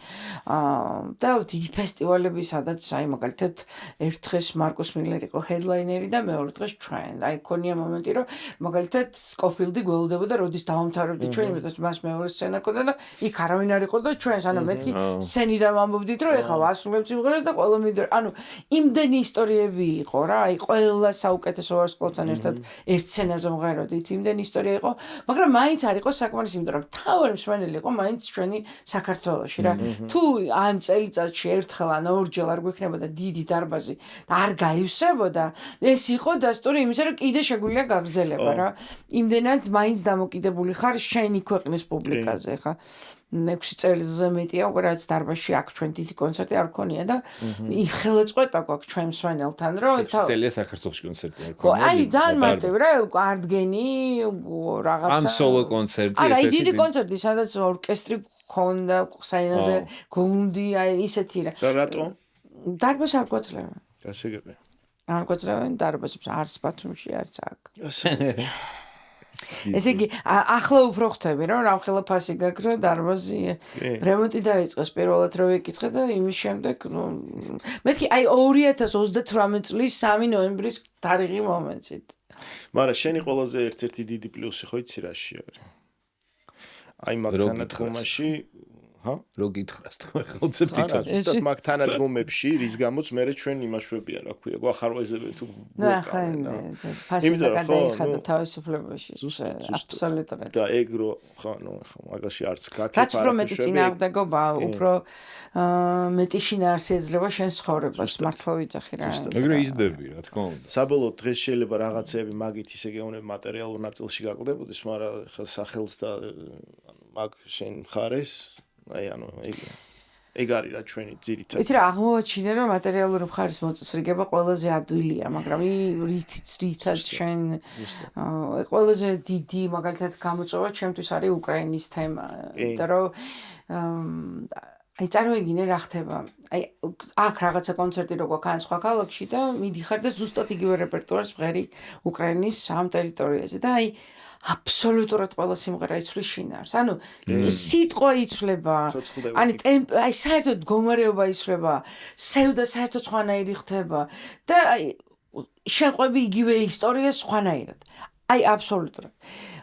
და დიდი ფესტივალები სადაც აი მაგალითად ერთ დღეს მარკუს მილერი იყო ჰედლაინერი და მეორე დღეს ჩვენ აი ქონია მომენტი რომ მაგალითად სკოფილდი გველოდებოდა როდის დავამთავრებდი ჩვენ იმიტომ რომ მას მეორე სცენა ქონდა და იქ არავინ არ იყო და ჩვენ სანამ მეთქი სცენიდან ვამბობდით რომ ეხლა ვასრულებთ სიმღერას და ყველა მიდერ ანუ იმდენი ისტორიები იყო რა აი ყველა საუკეთესო ვარსკვლავთან ერთად ერთ სცენაზე მღეროდით იმდენი ისტორია იყო მაგრამ მაინც არ იყო საკმარისი იმიტომ რომ თავი მსმენელი იყო მაინც ჩვენი საქართველოში რა თუ ამ წელიწადში ერთხელ ან ორჯერ არ გვექნებოდა დიდი დარბაზი და არ გაივსებოდა ეს იყო დასტური იმისა რომ კიდე შეგვიძლია გაგრძელება რა იმდენად მაინც დამოკიდებული ხარ შენი ქვეყნის პუბლიკაზე ხა 6 წელიწადზე მეტია უკვე რაც დარბაზში აქ ჩვენ დიდი კონცერტი არ ქონია და ხელაწყვეტა გვაქვს ჩვენ მსმენელთან რომ 6 წელია საქართველოში კონცერტი არ ქონია აი ძალიან მარტივი რა არტგენი რაღაცა ან სოლო კონცერტი არა აი დიდი კონცერტი სადაც ორკესტრი ქონდა საინაზე გუნდი აი ისეთი რა და რატო დარბაზს არ გვაძლევენ გასაგებია არ გვაძლევენ დარბაზებს არც ბათუმში არც აქ ესე იგი ახლა უფრო ხვდები რომ რამხელა ფასი გაქვს რომ დარბაზი რემონტი დაიწყეს პირველად რო ვიკითხე და იმის შემდეგ ნუ მეთქი აი 2038 წლის 3 ნოემბრის თარიღი მომეწით მაგრამ შენი ყველაზე ერთ-ერთი დიდი პლუსი ხო იცი რაში არის აი მაგთანადგომაში რო გითხრას თქვენ კონცერტიდან ზუსტად მაგ თანადგომებში რის გამოც მე ჩვენ იმაშვებია რა ქვია გვახარვეზებენ თუ ფასი გადაიხადა თავისუფლებაში აბსოლუტურად და ეგრო ხო ნუ მაგაში არც გაკეთება რაც უფრო მეტი წინააღმდეგობა უფრო მეტი შინაარსი ეძლევა შენ ცხოვრებას მართლა ვიცახი რა ეგრე იზრდები რა თქმა უნდა საბოლოოდ დღეს შეიძლება რაღაცეები მაგით ისე გეუბნები მატერიალურ ნაწილში გაკლდებოდეს მაგრამ ხა სახელს და მაგ შენ ხარეს აი ანუ ეგ არის რა ჩვენი ძირითადი. იცი რა აღმოაჩინე რომ მატერიალური მხარის მოწესრიგება ყველაზე ადვილია, მაგრამ რითაც შენ ყველაზე დიდი მაგალითად გამოწვევა ჩემთვის არის უკრაინის თემა. იმიტომ რომ აი წარმოიდგინე რა ხდება. აი აქ რაღაცა კონცერტი რო გვაქვს სხვა ქალაქში და მიდიხარ და ზუსტად იგივე რეპერტუარს ვღერი უკრაინის ამ ტერიტორიაზე და აი აბსოლუტურად ყველა სიმღერა იცვლის შინაარს. ანუ სიტყვა იცვლება, აი საერთოდ მდგომარეობა იცვლება, სევდა საერთოდ სხვანაირი ხდება და აი შეყვები იგივე ისტორიას სხვანაირად. აი აბსოლუტურად.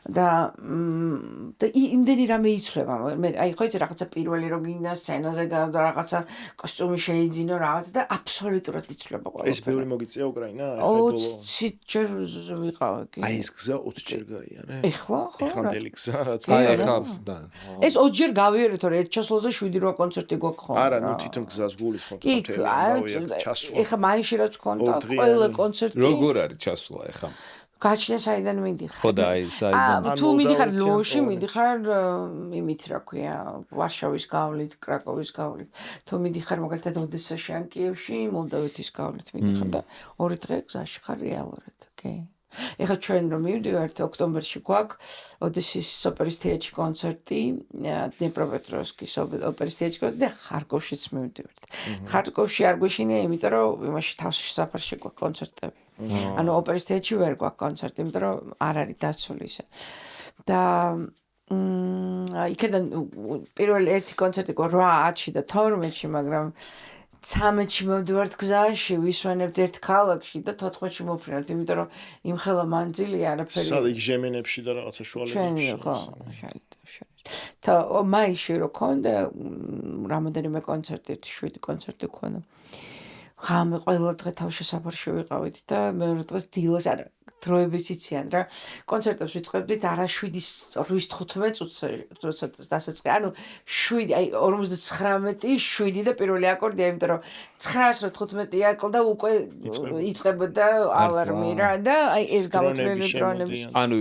და იმდენი რამე იცვლება. მე აი ხო იცი რაღაცა პირველი რო გინდა სცენაზე და რაღაცა კოსტუმი შეიძინო რაღაცა და აბსოლუტურად იცვლება ყველა. ეს ბევრი მოგიწია უკრაინა? 20 ჯერ ვიყავ εκεί. აი ეს გზა 20 ჯერ გაიარე? ეხლა ხო? ეხლამდელი გზა რაც ეხლა ეს 20 ჯერ გავიარე თორე ერთ ჩასვლაზე 7-8 კონცერტი გვაქვს ხო? არა, ნუ თვითონ გზას გულისხმობ კი, ეხლა მაინში რაც გქონდა ყველა კონცერტი. როგორ არის ჩასვლა ეხლა? გაჩნია საიდან მიდიხარ. ხო და აი საიდან? თუ მიდიხარ ლოში, მიდიხარ იმით რა ქვია, ვარშავის გავლით, კრაკოვის გავლით. თუ მიდიხარ მაგალითად ოდესაში ან კიევში, მოლდოვეთის გავლით მიდიხარ და 2 დღე გზაში ხარ რეალურად, ოკეი. ეხლა ჩვენ რომ მივდივართ ოქტომბერში გვაქვს ოდესის ოპერის თეატრში კონცერტი, დნეპროპეტროვსკის ოპერის თეატრში კონცერტი და ხარკოვშიც მივდივართ. ხარკოვში არ გვეშინია, იმიტომ რომ იმაში თავში საფარში გვაქვს კონცერტები. ანუ ოპერის თეატრში ვერ გვაქვს კონცერტი, იმიტომ რომ არ არის დაცული ისე. და იქიდან პირველ ერთი კონცერტი გვაქვს 8-10-ში და 12-ში, მაგრამ 13-ში მოვდივართ გზაში, ვისვენებთ ერთ ქალაქში და 14-ში მოვფრინავთ, იმიტომ რომ იმხელა მანძილია არაფერი. სად იქ ჟემენებში და რაღაცა შუალედებში. ჩვენი ხო, შალიდებში. და მაისში რო ქონდა რამოდენიმე კონცერტი, 7 კონცერტი ქონდა. ღამე ყველა დღე თავშესაფარში ვიყავით და მეორე დღეს დილას არა დროებიც იციან რა კონცერტებს ვიწყებდით არა 7-8 წუთს დასაწყე ანუ 7 აი 59 7 და პირველი აკორდი იმიტომ რომ 9-ს რო 15 აკლდა უკვე იწყებოდა ალარმი რა და აი ეს გამოთვლილი დრონები ანუ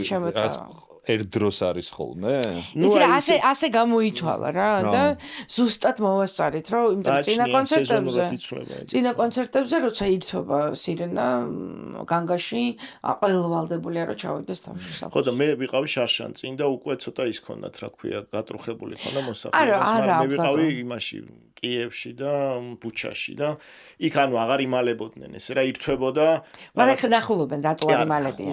ერთ დროს არის ხოლმე? იცი რა ასე გამოითვალა რა და ზუსტად მოვასწარით რომ იმიტომ წინა კონცერტებზე როცა ირთვება სირენა განგაში ყველვალდებულია რომ ჩავიდეს თავში საფოს. ხო და მე ვიყავი შარშან წინ და უკვე ცოტა ის ქონდათ რა ქვია გატრუხებული ქონდა მოსახლეობა. მე ვიყავი იმაში კიევში და ბუჩაში და იქ ანუ აღარ იმალებოდნენ ესე რა ირთვებოდა. მაგრამ ხ ნახულობენ რატო არ იმალებიან?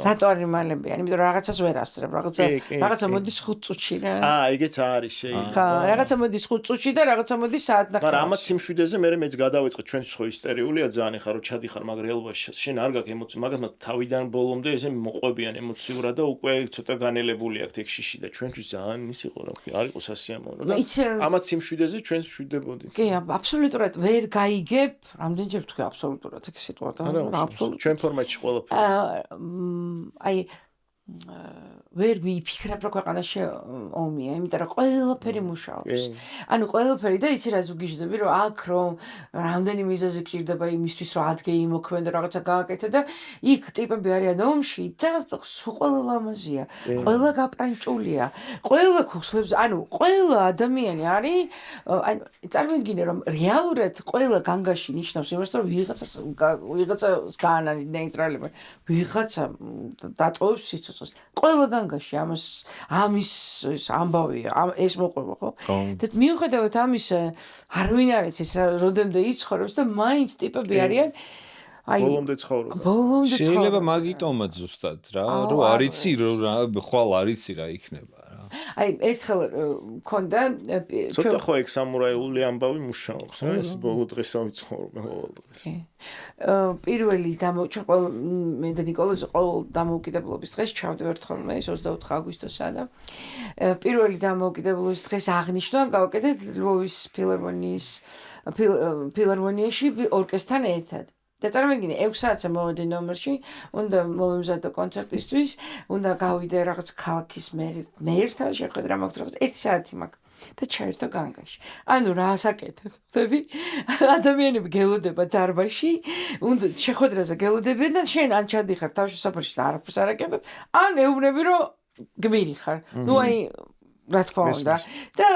რატო არ იმალებიან? იმიტომ რომ რაღაცას ვერ ასწრებ რაღაცა მოდის 5 წუთში რა. ეგეც არის შეიძლება. ხა რაღაცა მოდის 5 წუთში და რაღაცა მოდის საათნახევარში. მაგრამ ამათ სიმშვიდეზე მე მეც გადავიწყე ჩვენც ხო ისტერიულია ძალიან ხარ რომ ჩადიხარ მაგ რეალობაში. შენ არ გაქვს ემოცი, მაგათმა თავიდან ბოლომდე ესე მოყვებიან ემოციურად და უკვე ცოტა განელებული აქვს ეგ შიში და ჩვენთვის ძალიან ის იყო რა ქვია, არ იყო სასიამოვნო და ამათ სიმშვიდეზე ჩვენ შვიდებოდით. კი, აბსოლუტურად ვერ გაიგებ, რამდენჯერ თქვი აბსოლუტურად ეგ სიტყვა და აბსოლუტურად ჩვენ ფორმატში ყველაფერი. აი ვერ მიფიქრებ რა ქვეყანაში ომია, იმიტომ რომ ყველაფერი მუშაობს. ანუ ყველაფერი და იცი რა ზუგიჟდები რომ აქ რომ რამდენი მიზეზი გჭირდება იმისთვის რომ ადგე იმოქმედო რაღაცა გააკეთო და იქ ტიპები არიან ომში და სულ ყველა ლამაზია, ყველა გაპრანჭულია, ყველა ხუსლებს, ანუ ყველა ადამიანი არის, ანუ წარმოიდგინე რომ რეალურად ყველა განგაში ნიშნავს იმას რომ ვიღაცას გაანანი ნეიტრალები, ვიღაცა დატოვებს სიცოცხლეს. ყველა განგაში ამის ამბავია, ეს მოყვება ხო? და მიუხედავად ამისა, არ ვინ არის ეს როდემდე იცხოვრებს და მაინც ტიპები არიან აი ბოლომდე ცხოვრობა. შეიძლება მაგიტომაც ზუსტად რა, რომ არიცი რა ხვალ არიცი რა იქნება რა. აი ერთხელ მქონდა ცოტა ხო ეგ სამურაიული ამბავი მუშაობს, ეს ბოლო დღესავე ცხოვრობ მოვალდებს. პირველი მე და ნიკოლოზი ყოველ დამოუკიდებლობის დღეს ჩავდივართ ხოლმე 24 აგვისტოსა და პირველი დამოუკიდებლობის დღეს აღნიშნვა გავაკეთეთ ლვოვის ფილარმონიაში ორკესტრთან ერთად. და წარმოიდგინე 6 საათზე მოვედი ნომერში, უნდა მოვემზადო კონცერტისთვის, უნდა გავიდე რაღაც ქალაქის მერთან შეხვედრა მაქვს რაღაც 1 საათი მაქვს და ჩაერთო განგაში. ანუ რას აკეთებ? ხდები? ადამიანები გელოდება დარბაზში, უნდა შეხვედრაზე გელოდებიან და შენ ან ჩადიხარ თავშესაფარში და არაფერს არ აკეთებ, ან ეუბნები რომ გმირი ხარ. ნუ აი რა თქმა უნდა. და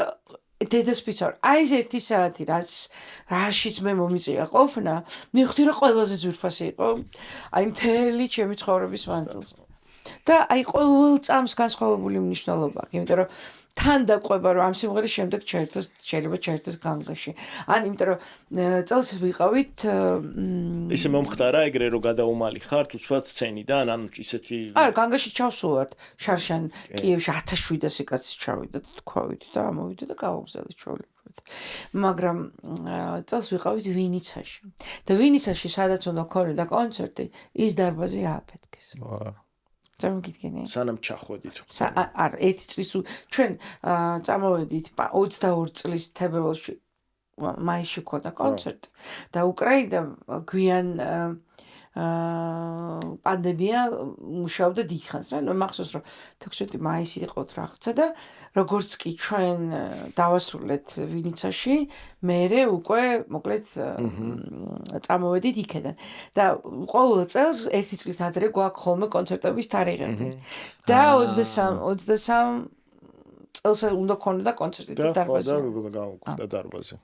დედასპიცა ვარ. აი ეს 1 საათი რაშიც მე მომიწია ყოფნა, მივხვდი რომ ყველაზე ძვირფასი იყო. აი მთელი ჩემი ცხოვრების მანძილზე. და აი ყოველ წამს განსხვავებული მნიშვნელობა აქვს, იმიტომ რომ თან დაყვება რომ ამ სიმღერის შემდეგ შეიძლება ჩაერთოს განგაში. ან იმიტომ რომ წელს ვიყავით ისე მომხდარა ეგრე რომ გადაუმალი ხარ უცბად სცენიდან, ანუ ისეთი არა, განგაში ჩავსულვართ შარშან კიევში 1700 კაცი ჩავიდა და თქვავით და ამოვიდა და გავაგზავნეთ ჩვეულებრივად. მაგრამ წელს ვიყავით ვინიცაში. და ვინიცაში სადაც უნდა ქონოდა კონცერტი, ის დარბაზი ააფეთქეს. წარმოგიდგენია? სანამ ჩახვედით. არა, 1 წლის ჩვენ წამოვედით 22 წლის თებერვალში მაისში ქონდა კონცერტი და უკრაინამ გვიან პანდემია მუშაობდა დიდხანს რა. მახსოვს რომ 16 მაისი იყო რაღაცა და როგორც კი ჩვენ დავასრულეთ ვინიცაში, მერე უკვე მოკლედ წამოვედით იქედან. და ყოველ წელს 1 წლით ადრე გვაქვს ხოლმე კონცერტების თარიღები. და 23 წელს უნდა ქონოდა კონცერტი და დარბაზი. და გავუკვირდა დარბაზი.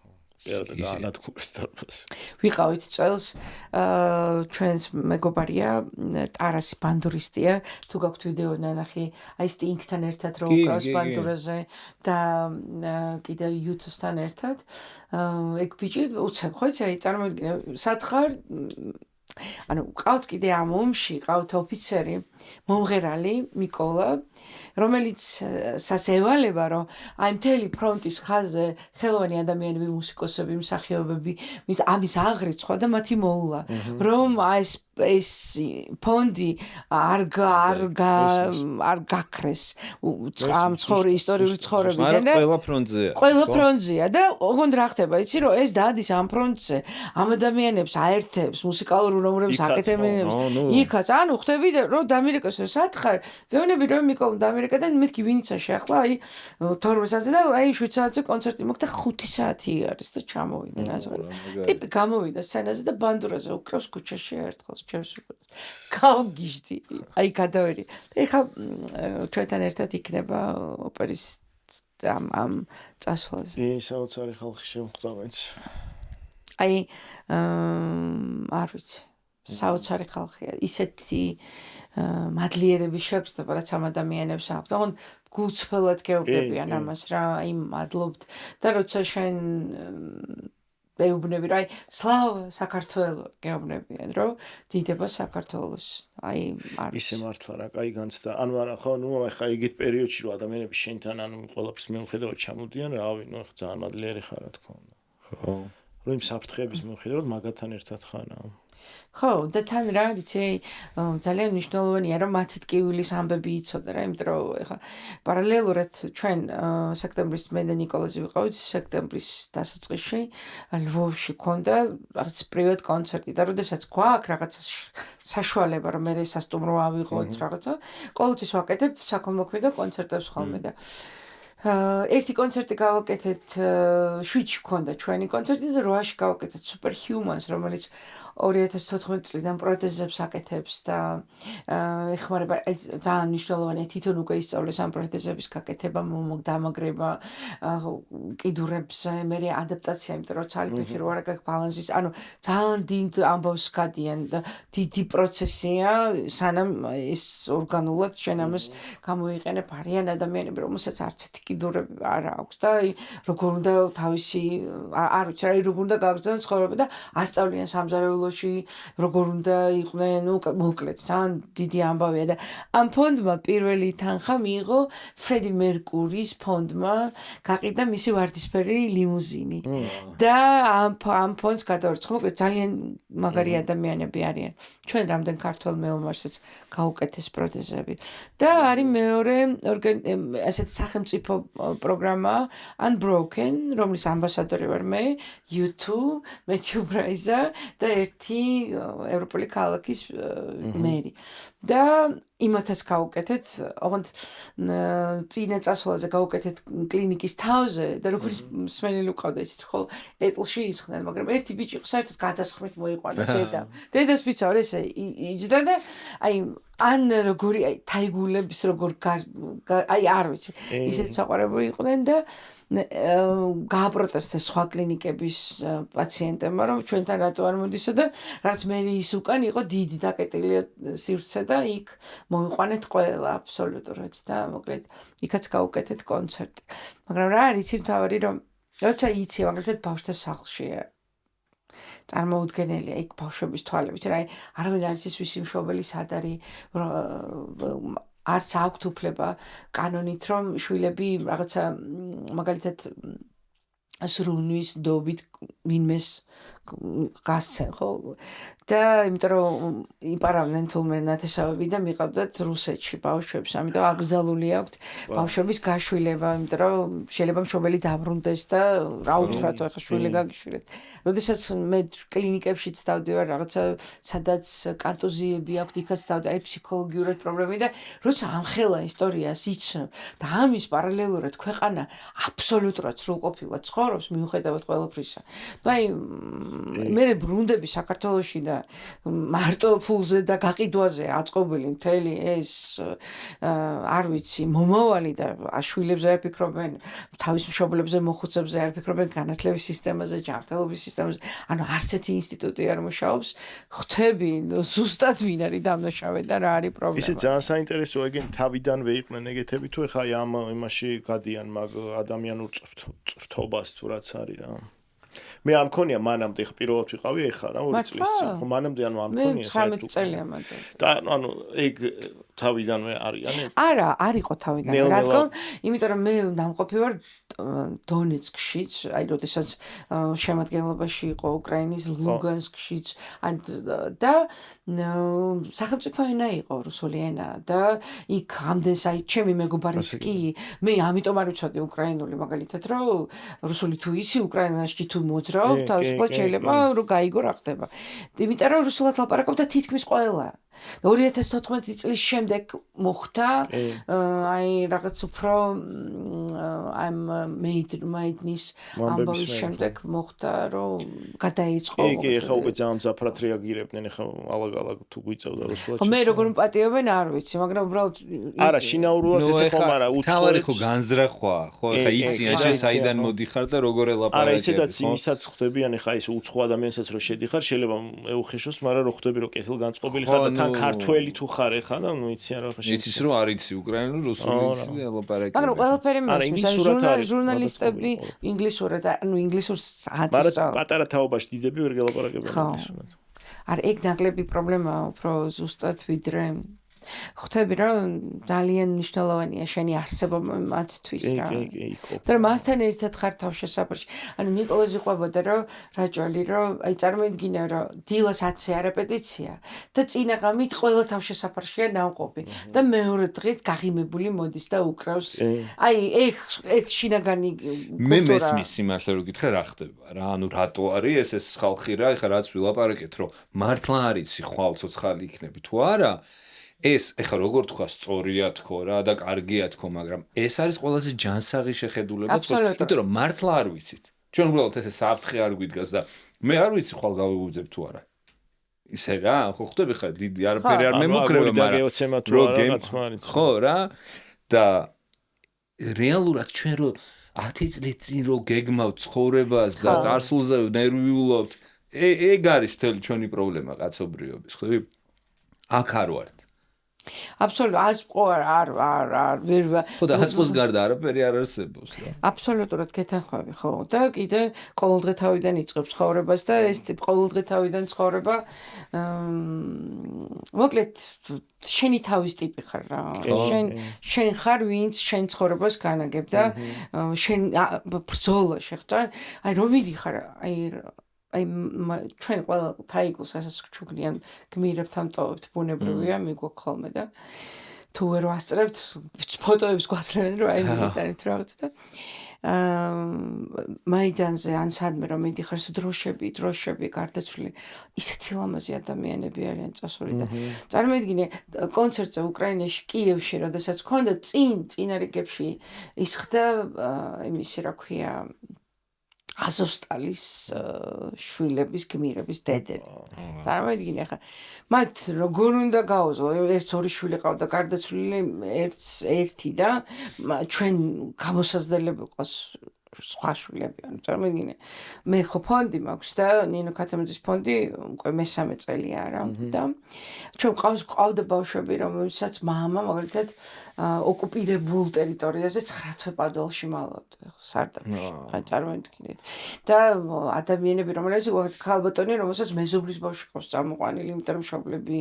და განადგურეს დარბაზი. ვიყავით წელს ჩვენს მეგობარია ტარასი ბანდურისტია, თუ გაქვთ ვიდეო ნანახი, აი სტინგთან ერთად რო უკრავს ბანდურაზე და კიდევ YouTube-თან ერთად. ეგ ბიჭი უცებ ხო იცი, აი წარმოვიდგინე, სათხარ ანუ ყავთ კიდე ამ ომში, ყავთ ოფიცერი, მომღერალი მიკოლა, რომელიც სასევალება, რომ აი მთელი ფრონტის ხაზზე ხელოვანი ადამიანები, მუსიკოსები, მსახიობები, ამის აღრიცხვა და მათი მოულა, რომ ეს ფონდი არ გაქრეს ამ ისტორიული ცხოვრებიდან და ყველა ფრონტზეა და ოღონდ რა ხდება, იცი რომ ეს დადის ამ ფრონტზე, ამ ადამიანებს აერთებს, მუსიკალურ ნომრებს აკეთებენ, იქაც, ანუ ხდები რომ დამირეკოს რომ სათხარ, ვეუბნები რომ მიკოლამ დამირეკა და მეთქი ვინიცაში ახლა აი 12 საათზე და აი 7 საათზე კონცერტი მოხდა 5 საათი არის და ჩამოვიდა ნაზარი. ტიპი გამოვიდა სცენაზე და ბანდურაზე უკრავს ქუჩაში ერთხელ ჩემს უბრალოდ. გავგიჟდი, აი გადავერი. ეხა ჩვენთან ერთად იქნება ოპერის ამ წასვლაზე. საოცარი ხალხი შემხვდავენს. აი არ ვიცი. საოცარი ხალხია. ისეთი მადლიერების შეგრძნება, რაც ამ ადამიანებს აქვს. და გულწრფელად გეუბნებიან ამას რა, აი მადლობთ და როცა შენ ეუბნები, რომ აი სლავა საქართველოს გეუბნებიან, რომ დიდება საქართველოს. აი არის. ისე მართლა რა, კაი განცდა. ანუ არა ხო, ნუ ახლა იგივე პერიოდში რომ ადამიანები შენთან ანუ ყველაფერს მიუხედავად ჩამოდიან, რავი, ნუ ახლა ძალიან მადლიერი ხარ რა თქმა უნდა. ხო. რომ იმ საფრთხეების მიუხედავად მაგათთან ერთად ხარ. ხო, და თან რა იცი, ძალიან მნიშვნელოვანია რომ მათ ტკივილის ამბები იცოდა რა, იმიტომ რომ ეხა პარალელურად ჩვენ სექტემბრის მე და ნიკოლოზი ვიყავით სექტემბრის დასაწყისში ლვოვში ქონდა რაღაც პრივატ კონცერტი და როდესაც გვაქვს რაღაცა საშუალება რომ მე სასტუმრო ავიღოთ რაღაცა, ყოველთვის ვაკეთებთ საქველმოქმედო კონცერტებს ხოლმე და ერთი კონცერტი გავაკეთეთ 7-ში ქონდა ჩვენი კონცერტი და 8-ში გავაკეთეთ Superhumans, რომელიც 2014 წლიდან პროთეზებს აკეთებს და ეხმარება ძალიან მნიშვნელოვანია თვითონ უკვე ისწავლეს ამ პროთეზების გაკეთება, დამაგრება, კიდურებზე, მე ადაპტაცია, იმიტომ რომ ცალი ფეხი რო არ გაქვს ბალანსის, ანუ ძალიან დიდ ამბავს გადიან და დიდი პროცესია, სანამ ეს ორგანულად შენ ამას გამოიყენებ. არიან ადამიანები, რომელსაც არც ერთი კიდურები არ აქვს და როგორ უნდა თავისი არ ვიცი, როგორ უნდა გააგრძელონ ცხოვრება და ასწავლიან სამზარეულოში, როგორ უნდა იყვნენ, ნუ მოკლედ, ძალიან დიდი ამბავია და ამ ფონდმა პირველი თანხა მიიღო ფრედი მერკურის ფონდმა, გაყიდა მისი ვარდისფერი ლიმუზინი. და ამ ფონდს გადაურიცხა, მოკლედ ძალიან მაგარი ადამიანები არიან. ჩვენ რამდენ ქართველ მეომარსაც გაუკეთეს პროთეზები. და არის მეორე ასეთ სახელმწიფო პროგრამა Unbroken, რომლის ამბასადორი ვარ მე, U2, მეთიუ ბრაიზა და ერთი ევროპული ქალაქის მერი. და იმათაც გავუკეთეთ, ოღონდ წინა წასვლაზე გავუკეთეთ კლინიკის თავზე და როგორც მსმენელი უყავდა ისიც ხო ეტლში ისხდნენ, მაგრამ ერთი ბიჭი საერთოდ გადასხმით მოიყვანა დედა. დედას ვიცავ ესე იჯდა და აი ან როგორი აი თაიგულების როგორ აი არ ვიცი ისეთ საყვარებო იყვნენ და გააპროტესტეს სხვა კლინიკების პაციენტებმა, რომ ჩვენთან რატო არ მოდისა და რაც მე ის უკან იყო დიდი დაკეტილი სივრცე და იქ მოიყვანეთ ყველა აბსოლუტურად და მოკლედ იქაც გავუკეთეთ კონცერტი. მაგრამ რა არის იცი მთავარი რომ როცა იცი მაგალითად ბავშვთა სახლშია წარმოუდგენელია იქ ბავშვების თვალებით რა არავინ არის ის ვისი მშობელი სად არის არც აქვთ უფლება კანონით რომ შვილები რაღაცა მაგალითად სრულნის დობით ვინმეს გასცენ ხო და იმიტომ რომ იპარავდნენ თულმე ნათესავები და მიყავდათ რუსეთში ბავშვებს ამიტომ აკრძალული აქვთ ბავშვების გაშვილება იმიტომ რომ შეიძლება მშობელი დაბრუნდეს და რა უთხრათ ახლა შვილი გაგიშვილეთ როდესაც მე კლინიკებშიც დავდივარ რაღაცა სადაც კანტოზიები აქვთ იქაც დავდივარ ფსიქოლოგიურად პრობლემები და როცა ამხელა ისტორიას იცნობ და ამის პარალელურად ქვეყანა აბსოლუტურად სრულყოფილად ცხოვრობს მიუხედავად ყველაფრისა და აი მე ბრუნდები საქართველოში და მარტო ფულზე და გაყიდვაზე აწყობილი მთელი ეს არ ვიცი მომავალი და აშვილებზე არ ფიქრობენ თავის მშობლებზე მოხუცებზე არ ფიქრობენ განათლების სისტემაზე ჯანმრთელობის სისტემაზე ანუ არც ერთი ინსტიტუტი არ მუშაობს ხვდები ზუსტად ვინ არის დამნაშავე და რა არის პრობლემა ისე ძალიან საინტერესოა ეგენ თავიდანვე იყვნენ ეგეთები თუ ეხა ამ იმაში გადიან მაგ ადამიანურ წრთობას თუ რაც არის რა მე ამ მქონია მანამდე პირველად ვიყავი ეხა რა 2 წლის წინ ხო მანამდე ანუ ამ მქონია 19 წელია მანდ და ანუ ეგ თავიდანვე არიან არა არ იყო თავიდანვე რადგან იმიტომ რომ მე დამყოფი ვარ დონეცკშიც აი როდესაც შემადგენლობაში იყო უკრაინის ლუგანსკშიც და სახელმწიფო ენა იყო რუსული ენა და იქ ამდენს აი ჩემი მეგობარიც კი მე ამიტომ არ ვიცოდი უკრაინული მაგალითად რომ რუსული თუ იცი უკრაინაში თუ მოძრაობ თავისუფლად შეიძლება რომ გაიგო რა ხდება იმიტომ რომ რუსულად ლაპარაკობ და თითქმის ყველა 2014 წლის შემდეგ მოხდა აი რაღაც უფრო ამ მეიდნის ამბავის შემდეგ მოხდა რომ გადაიწყო კი ეხა უკვე ძალიან მძაფრად რეაგირებდნენ ეხა ალაგ-ალაგ თუ გვიწევდა რუსულად ხო მე როგორ მპატიობენ არ ვიცი მაგრამ უბრალოდ არა შინაურულად ესე ხომ არა თავარი ხო განზრახვა ხო ეხა იციან შენ საიდან მოდიხარ და როგორ ელაპარაკები არა ისედაც იმისაც ხვდებიან ეხა ის უცხო ადამიანსაც რო შედიხარ შეიძლება ეუხეშოს მაგრამ რო ხვდები რომ კეთილგანწყობილი ხარ და თან ქართველი თუ ხარ ეხა და ნუ იციან რა ხარ იცის რომ არ იცი უკრაინული რუსული იცი და ელაპარაკები მაგრამ ყველაფერი მისმის ჟურნალისტები ინგლისურად ანუ ინგლისურს აცის მაგრამ პატარა თაობაში დიდები ვერ გელაპარაკებენ ინგლისურად არ ეგ ნაკლები პრობლემაა უფრო ზუსტად ვიდრე ხვდები რომ ძალიან მნიშვნელოვანია შენი არსებობა მათთვის რა და მასთან ერთად ხარ თავშესაფარში ანუ ნიკოლოზი ყვებოდა რომ რაჭველი რომ აი წარმოიდგინე რომ დილას 10-ზე რეპეტიცია და წინა ღამით ყველა თავშესაფარშია ნავყოფი და მეორე დღეს გაღიმებული მოდის და უკრავს აი ეგ შინაგანი მე მესმის სიმართლე რომ გითხრა რა ხდება რა ანუ რატო არის ეს ხალხი რა ეხა რაც ვილაპარაკეთ რომ მართლა არიცი ხვალ ცოცხალი იქნები თუ არა ეს ეხლა როგორ თქვა სწორია თქო რა და კარგია თქო მაგრამ ეს არის ყველაზე ჯანსაღი შეხედულება თქო იმიტომ რომ მართლა არ ვიცით ჩვენ უბრალოდ ესე საფრთხე არ გვიდგას და მე არ ვიცი ხვალ გავიგუძებ თუ არა ისე რა ხო ხვდები ხა დიდი არაფერი არ მემუქრება მაგრამ ხო რა და რეალურად ჩვენ რო 10 წლის წინ რო გეგმავთ ცხოვრებას და წარსულზე ნერვიულობთ ეგ არის მთელი ჩვენი პრობლემა კაცობრიობის ხვდები აქ არ ვართ აბსოლუტურად არ ვერ ხო და აწმოს გარდა არაფერი არ არსებობს რა აბსოლუტურად გეთანხმები ხო და კიდე ყოველდღე თავიდან იწყებს ცხოვრებას და ეს ყოველდღე თავიდან ცხოვრება მოკლედ შენი თავის ტიპი ხარ რა შენ ხარ ვინც შენ ცხოვრებას განაგებ და შენ ბრძოლა შეხვდა აი რომ მიდიხარ აი ჩვენ ყველა თაიგოს ასას ჩუქნიან გმირებთან ტოვებთ ბუნებრივია მიგვაქვს ხოლმე და თუ ვერ ვასწრებთ ფოტოებს გვასწრებენ რომ აი მიდანით რაღაცა და მაიდანზე ან სადმე რომ მიდიხარ დროშები გარდაცვლილი ისეთი ლამაზი ადამიანები არიან წასული და წარმოიდგინე კონცერტზე უკრაინაში კიევში როდესაც გქონდა წინა რიგებში ის ხდა იმისი რა ქვია აზოვსტალის შვილების გმირების დედები. წარმოიდგინე ხა მათ როგორ უნდა გაუძლო ერთ ორი შვილი ყავდა გარდაცვლილი ერთი და ჩვენ გამოსაზრდელები ყავს სხვა შვილები ანუ წარმოგიდგენე მე ხო ფონდი მაქვს და ნინო ქათამაძის ფონდი უკვე მესამე წელია რა და ჩვენ ყავდა ბავშვები რომელსაც მამა მაგალითად ოკუპირებულ ტერიტორიაზე 9 თვე პადუალში მალავდა სარდაფში აი წარმოიდგინეთ და ადამიანები რომლებიც ქალბატონი რომელსაც მეზობლის ბავშვი ყავს წამოყვანილი იმიტომ რომ მშობლები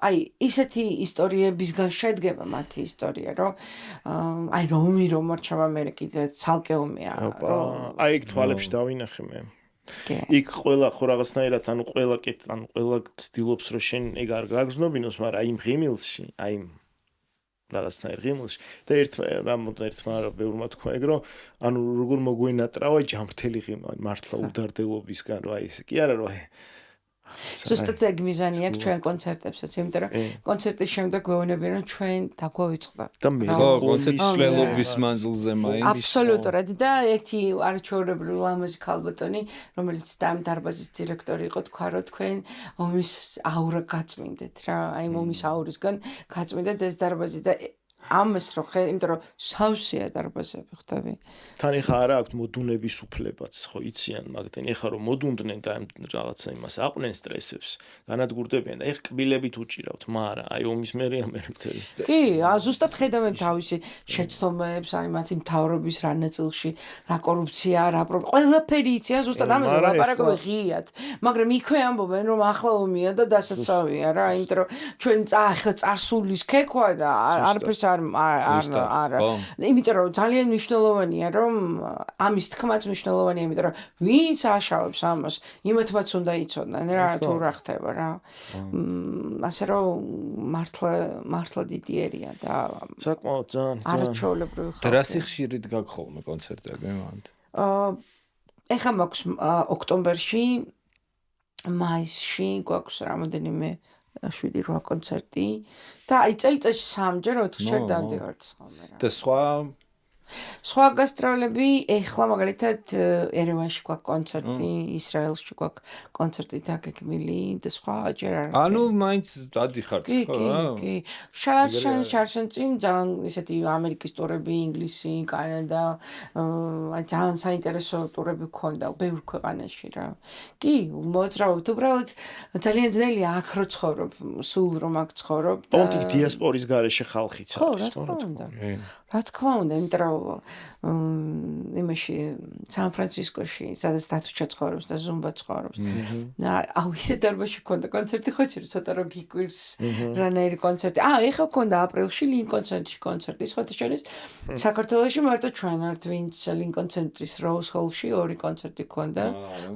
აი ისეთი ისტორიებისგან შედგება მათი ისტორია რომ აი რომი რომ მორჩება მე კიდე ცალკე ომია აი ეგ თვალებში დავინახე მე იქ ყველა ხო რაღაცნაირად ანუ ყველა ცდილობს რომ შენ ეგ არ გაგზნობინოს მაგრამ აი იმ ღიმილში აი რაღაცნაირ ღიმილში და ერთმა ბევრმა თქვა ეგ რომ ანუ როგორ მოგვენატრავა ჯამრთელი ღიმა მართლა უდარდელობისგან რა ის კი არა რა ზუსტად ეგ მიზანი აქვს ჩვენ კონცერტებსაც, იმიტომ რომ კონცერტის შემდეგ გვეუბნებიან რომ ჩვენ დაგვავიწყდა. და მე ხო, კონცერტის სვლელობის მანძილზე მაინც. აბსოლუტურად და ერთი არჩეულებრივ ლამაზი ქალბატონი, რომელიც ამ დარბაზის დირექტორი იყო, თქვა რომ თქვენ ომის აურა გაწმინდეთ რა, აი ომის აურისგან გაწმინდეთ ეს დარბაზი და ამას რო ხე, იმიტომ რომ სავსეა დარბაზები ხვდები. თან ეხა არა აქვს მოდუნების უფლებაც, ხო, იციან მაგდენ. ეხა რომ მოდუნდნენ და რაღაცა იმას აყვნენ სტრესებს, განადგურდებიან და ეხ კბილებით უჭირავთ, მაგრამ აი ომის მერეა მე მთელი. კი, ზუსტად ხედავენ თავისი შეცდომებს, აი მათი მთავრობის რა ნაწილში, რა კორუფცია, რა ყველაფერი იციან, ზუსტად ამაზე ლაპარაკობენ ღიად. მაგრამ იქვე ამბობენ რომ ახლა ომია და დასაცავია რა, იმიტომ რომ ჩვენ ახლა წარსულის ქექვა და არაფერს არა. იმიტომ რომ ძალიან მნიშვნელოვანია რომ ამის თქმაც მნიშვნელოვანია, იმიტომ რომ ვინც აშავებს ამას, იმათმაც უნდა იცოდნენ რა თუ რა ხდება რა. ასე რომ მართლა დიდიერია და საკმაოდ ძალიან არჩეულებრივი ხალხი. და რა სიხშირით გაქვს ხოლმე კონცერტები მანდ? ეხლა მაქვს ოქტომბერში, მაისში გვაქვს რამოდენიმე 7-8 კონცერტი და აი წელიწადში 3-ჯერ 4-ჯერ დავდივართ ხოლმე რა. და სხვა გასტროლები ეხლა მაგალითად ერევანში გვაქვს კონცერტი, ისრაელში გვაქვს კონცერტი დაგეგმილი და სხვა ჯერ არ. ანუ მაინც დადიხართ ხო რა? კი. შარშან წინ ძალიან ისეთი ამერიკის ტურები, ინგლისი, კანადა, აი ძალიან საინტერესო ტურები გქონდა ბევრ ქვეყანაში რა. კი, მოძრაობთ, უბრალოდ ძალიან ძნელია აქ რო ცხოვრობ, სულ რომ აქ ცხოვრობ და პონტი დიასპორის გარეშე ხალხიც არის, ხო, რა თქმა უნდა, იმიტომ რომ იმაში სან-ფრანცისკოში, სადაც დათუჩა ცხოვრობს და ზუმბა ცხოვრობს. აუ ისე დარბაზში ქონდა კონცერტი, ხო იცი, ცოტა რო გიკვირს რანაირი კონცერტი. ეხლა ქონდა აპრილში ლინკონ ცენტრში კონცერტი, სხვათა შორის საქართველოში მარტო ჩვენ ვართ, ვინც ლინკონ ცენტრის როუზ ჰოლში 2 კონცერტი ქონდა.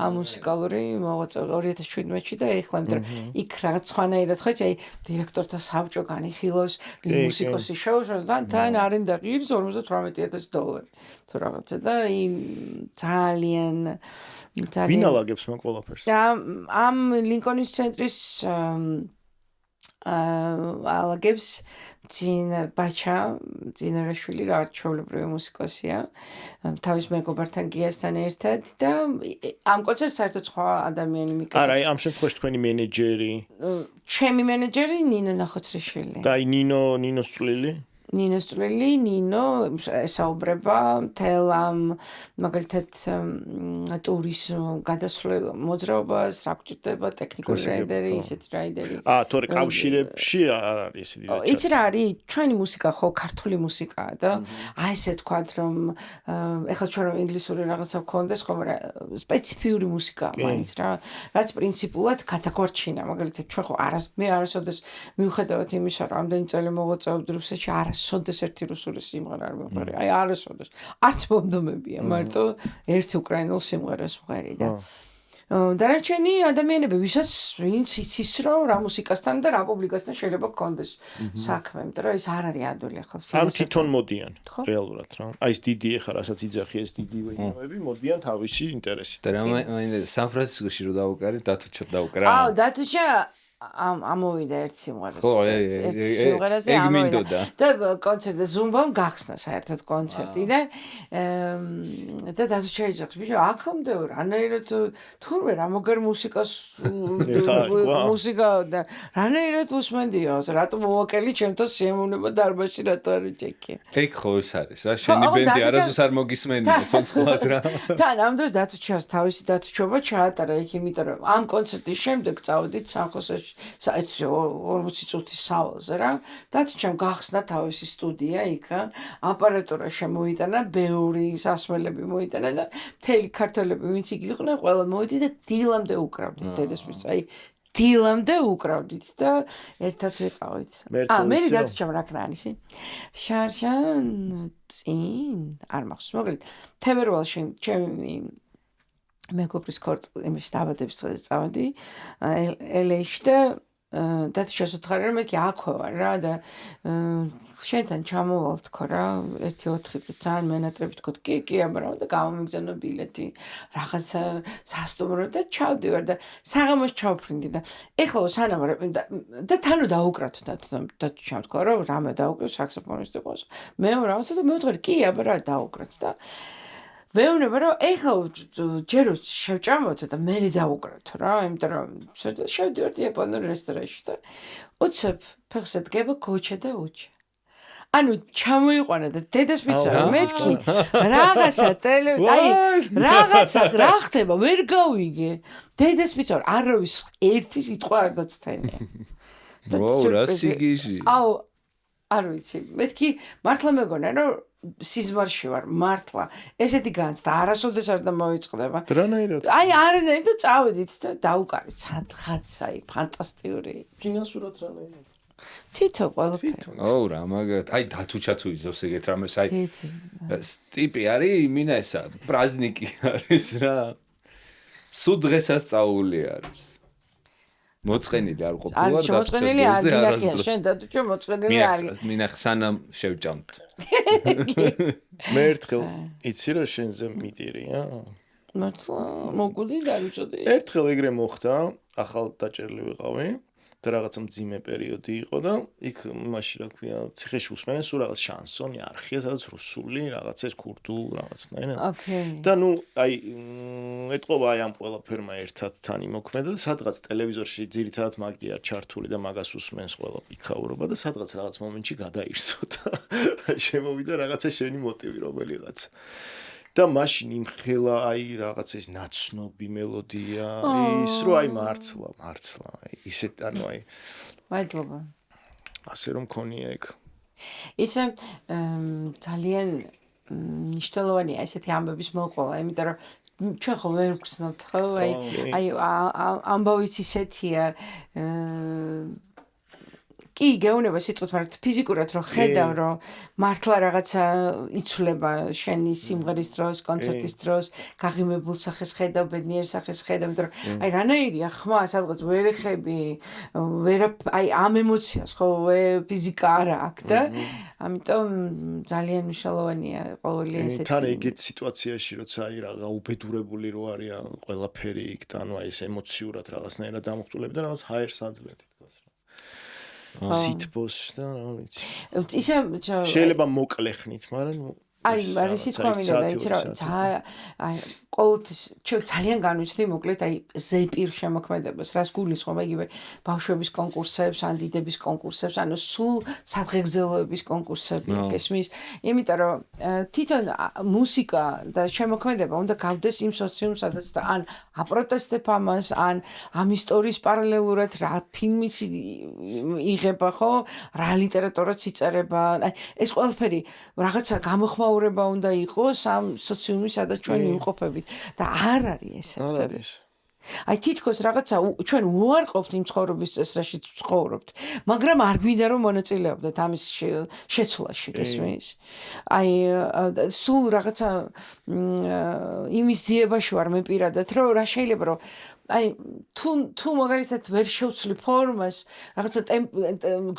ამუსიკალური მოღვაწეობა 2017-ში და ეხლა იმიტომ იქ რაღაც სხვანაირად ხო იცი, აი დირექტორთა საბჭო განიხილავს, მუსიკოსი შეუშვას და თან არენდა ღირს $58,000 თუ რაღაცა და ძალიან ვინ ალაგებს მაგ ყველაფერს? ამ ლინკონის ცენტრის ალაგებს ძინარაშვილი რა არჩეულებრივი მუსიკოსია თავის მეგობართან გიასთან ერთად და ამ კონცერტს საერთოდ სხვა ადამიანი მიკეთებს. არა, ამ შემთხვევაში თქვენი მენეჯერი. ჩემი მენეჯერი ნინო ნახოცრიშვილი. და ნინოს წვლილი? ნინოს წვლილი, ნინო ესაუბრება მთელ ამ მაგალითად ტურის გადასვლელ მოძრაობას, რა გჭირდება ტექნიკური რაიდერი, ისეთი რაიდერი. თორე კავშირებში არ არის ესე დიდი. იცი რა არის? ჩვენი მუსიკა ხო ქართული მუსიკაა და აი ესე თქვათ რომ ეხლა ჩვენ რომ ინგლისური რაღაცა გქონდეს ხომ რა სპეციფიური მუსიკაა მაინც რა. რაც პრინციპულად გადაგვარჩინა, მაგალითად ჩვენ ხო მე არასოდეს მიუხედავად იმისა რომ ამდენი წელი მოღვაწეობდი რუსეთში არასოდეს ერთი რუსული სიმღერა არ მიყარი. აი არასოდეს. არც მომდომებია, მარტო ერთი უკრაინულ სიმღერას ვღერი და დანარჩენი ადამიანები, ვინც იცის რომ რა მუსიკასთან და რა პუბლიკასთან შეიძლება გქონდეს საქმე, იმიტომ რომ ეს არ არის ადვილი ახლა. ან თვითონ მოდიან რეალურად რა. აი ეს დიდი ეხა რასაც იძახი ეს დიდი ვინოები მოდიან თავისი ინტერესით. და რა სან-ფრანცისკოში რო დავუკარი, დათუჩა დავუკრა. დათუჩა ამოვიდა ერთ სიმღერას. ხო, ერთ სიმღერაზე ეგ ამოვიდა. მინდოდა. და კონცერტზე ზუმბამ გახსნა საერთოდ კონცერტი და დადო შეიძახს ბიჭო აქამდე რანაირად თურმე რა მოგერ მუსიკას მუსიკა და რანაირად უსმენდიო რატო მოვაკელი ჩემთვის შემოვნება დარბაზში რატო არ ვიჭექი ეგ ხო ეს არის რა შენი ბენდი არასდროს არ მოგისმენია ცოცხლად რა თან ამ დროს დათუჩას თავისი დათუჩობა ჩაატარა იქ იმიტომ რომ ამ კონცერტის შემდეგ წავედით სანხოსაში 40 წუთის სავალზე რა დათუჩამ გახსნა თავისი სტუდია იქ აპარატურა შემოიტანა ბევრი სასმელები მოიტანა და მთელი ქართველები ვინც იქ იყვნენ ყველა მოვიდი და დილამდე უკრავდით დედასმის აი დილამდე უკრავდით და ერთად ვიყავით მე დათუჩამ რა ქნაისი შარშან წინ არ მახსოვს მოკლედ თებერვალში ჩემი მეგობრის იმაში დაბადების დღეზე წავედი LA-ში და დათუჩას უთხარი რომ მე კი აქვე ვარ რა და შენთან ჩამოვალ თქო რა 1-4 დღე ძალიან მენატრები თქო კი აბა და გამომიგზავნო ბილეთი რაღაცა სასტუმრო და ჩავდივარ და საღამოს ჩავფრინდი და ეხლა სანამ და თანო დაუკრათ დათუჩამ თქო რომ რამე დაუკრა საქსოფონისტი ყავს მე რაღაცა და მე ვთქვი კი აბა რა დაუკრათ და ვეუბნება რომ ეხლა ჯერ შევჭამოთ და მე დავუკრათო რა იმიტომ რომ შევდივართ იაპონურ რესტორანში და უცებ ფეხზე დგება გოჩა და უჩა ანუ ჩამოიყვანა და დედას მიცარა მეთქი რაღაცა აი რაღაცა რა ხდება ვერ გავიგე დედას მიცარა არავის ერთი სიტყვა არ დაცთენია რა სიგიჟი აუ არ ვიცი მეთქი მართლა მეგონა რომ სიზმარში ვარ მართლა ესეთი განცდა არასოდეს არ დამოიწყდება რანაირად აი არანაირად და წავედით და დაუკარეთ სადღაც აი ფანტასტიკური ფინანსურად რანაირად თითო ყველაფერი აუ რა მაგათ აი დათუჩა თუ იზავს ეგეთ რამეს აი ტიპი არის იმინა ესა პრაზნიკი არის რა სუდღესასწაული არის მოწყენილი არ ყოფილა და მოწყენილი არ გინახია შენ დათუჩა მოწყენილი არ მინახ სანამ შევჭამთ მე ერთხელ იცი რა შენზე მიტირია მართლა მოგვდი და არ ვიცოდი ერთხელ ეგრე მოხდა ახალ დაჭერილი ვიყავი და რაღაცა მძიმე პერიოდი იყო და იქ მაშინ რა ქვია ციხეში უსმენენ სულ რაღაც შანსონი არხია სადაც რუსული რაღაცა ეს ქურთულ რაღაცნაირად ოკეი და ნუ აი ეტყობა აი ამ ყველაფერმა ერთად თან იმოქმედა და სადღაც ტელევიზორში ძირითადად მაგია ჩართული და მაგას უსმენს ყველა იქაურობა და სადღაც რაღაც მომენტში გადაირსო და შემოვიდა რაღაცა შენი მოტივი რომელიღაც და მაშინ იმხელა აი რაღაცა ეს ნაცნობი მელოდია ის რო აი მართლა აი ისეთ ანუ აი მადლობა ასე რომ ქონია ეგ ისე ძალიან მნიშვნელოვანია ესეთი ამბების მოყოლა იმიტომ რომ ჩვენ ხო ვერ ვგრძნობთ ხო აი ამბავიც ისეთია კი გეუბნება სიტყვით მაგრამ ფიზიკურად რომ ხედავ რომ მართლა რაღაცა იცვლება შენი სიმღერის დროს კონცერტის დროს გაღიმებულ სახეს ხედავ ბედნიერ სახეს ხედავ იმიტომ რომ აი რანაირია ხმა სადღაც ვერ ეხები ვერ აი ამ ემოციას ხო ფიზიკა არა აქვს და ამიტომ ძალიან მნიშვნელოვანია ყოველი ესეთი თან ეგეთ სიტუაციაში როცა აი რაღა უბედურებული რო არის ყველაფერი იქ და ანუ აი ეს ემოციურად რაღაცნაირად დამოხტულები და რაღაც ჰაერს აძლევთ სიტბოს და რა ვიცი ისე შეიძლება მოკლეხნით მაგრამ აი არის სიტყვა მინდა და იცი რა აი ყოველთვის ჩვენ ძალიან განვიცდი მოკლედ აი ზეპირ შემოქმედებას რას გულისხმობ იგივე ბავშვების კონკურსებს ან დიდების კონკურსებს ანუ სულ სადღეგრძელოების კონკურსები გესმის იმიტომ რომ თვითონ მუსიკა და შემოქმედება უნდა გავდეს იმ სოციუმს სადაც ან აპროტესტებ ამას ან ამ ისტორიის პარალელურად რა ფილმიც იღება ხო რა ლიტერატურაც იწერება აი ეს ყველაფერი რაღაცა გამოხმაურება უნდა იყოს ამ სოციუმის სადაც ჩვენ ვიმყოფებით და არ არის ესეთი. აი თითქოს რაღაცა ჩვენ უარყოფთ იმ ცხოვრების წესრაში ცხოვრობთ, მაგრამ არ გვინდა რომ მონაწილეობდეთ ამის შეცვლაში, გესმის? აი სულ რაღაცა იმის ძიებაში ვარ მე პირადად, რომ რა შეიძლება რომ აი თუ მაგალითად ვერ შევცვლი ფორმას, რაღაცა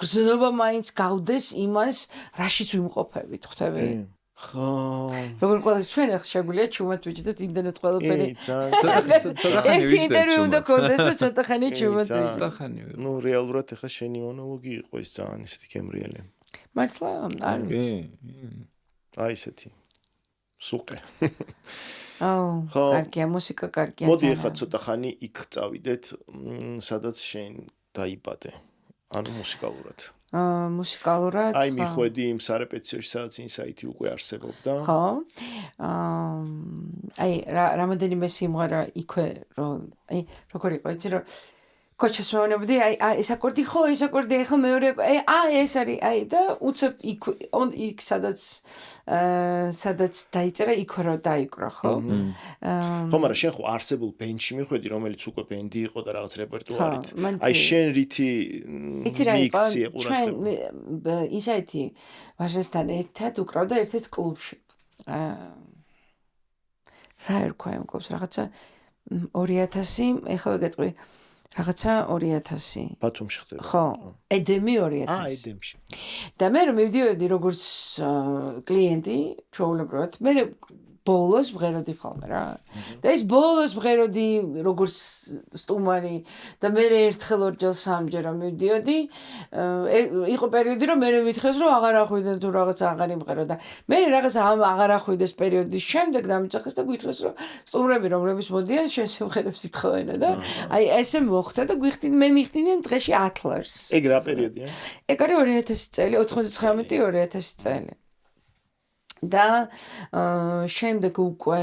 გრძნობა მაინც გავდეს იმას, რაშიც ვიმყოფებით, ხვდები? ხო როგორ ყველა ჩვენ ახლა შეგვიძლია ჩუმად ვიჭდეთ იმდანაც ყველაფერი ცოტა ხანი ეს ინტერვიუ უნდა კონდეს რომ ცოტა ხანი ჩუმად ცოტა ხანი ნუ რეალურად ახლა შენი მონოლოგი იყო ეს ძალიან ისეთი გემრიელი მართლა არ ვიცი აი ესეთი სუყე აუ კარგია მუსიკა კარგია მოდი ახლა ცოტა ხანი იქ წავიდეთ სადაც შენ დაიბადე ანუ მუსიკალურად მუსიკალურად აი მიხვედი იმ სარეპეტიციოში სადაც ინსაიტი უკვე არსებობდა ხო აი რამოდენიმე სიმღერა იქვე რომ აი როგორ იყო იცი რომ კოჩას მეუბნებოდი აი ეს აკორდი ხო ეს აკორდი ახლა მეორე ეს არის აი და უცებ იქ სადაც დაიწერა იქვე რომ დაიკრა ხო ხო მაგრამ შენ ხო არსებულ ბენდში მიხვედი რომელიც უკვე ბენდი იყო და რაღაც რეპერტუარით აი შენ რითი მიიქციე ყურადღება ჩვენ ისეთი ვაჟასთან ერთად უკრავდა ერთ-ერთ კლუბში რა ერქვა იმ კლუბს რაღაცა 2000 ეხლა ვეგეტყვი რაღაცა 2000 ბათუმში ხდება ხო ედემი 2000 ედემში და მე რომ მივდიოდი როგორც კლიენტი ჩვეულებრივად მე ბოლოს მღეროდი ხოლმე რა და ეს ბოლოს მღეროდი როგორც სტუმარი და მე ერთხელ ორჯერ სამჯერ მივდიოდი იყო პერიოდი რომ მე მითხრეს რომ აღარ ახვიდე თუ რაღაც აღარ იმღერო და მე რაღაც აღარ ახვიდეს პერიოდის შემდეგ დამიწყეს და გითხრეს რომ სტუმრები რომლებიც მოდიან შენ სიმღერებს ითხოვენ და აი ესე მოხდა და მე მიხდიდნენ დღეში 10 ლარს ეგ რა პერიოდია ეგ არის 2000 წელი 99-2000 წელი და შემდეგ უკვე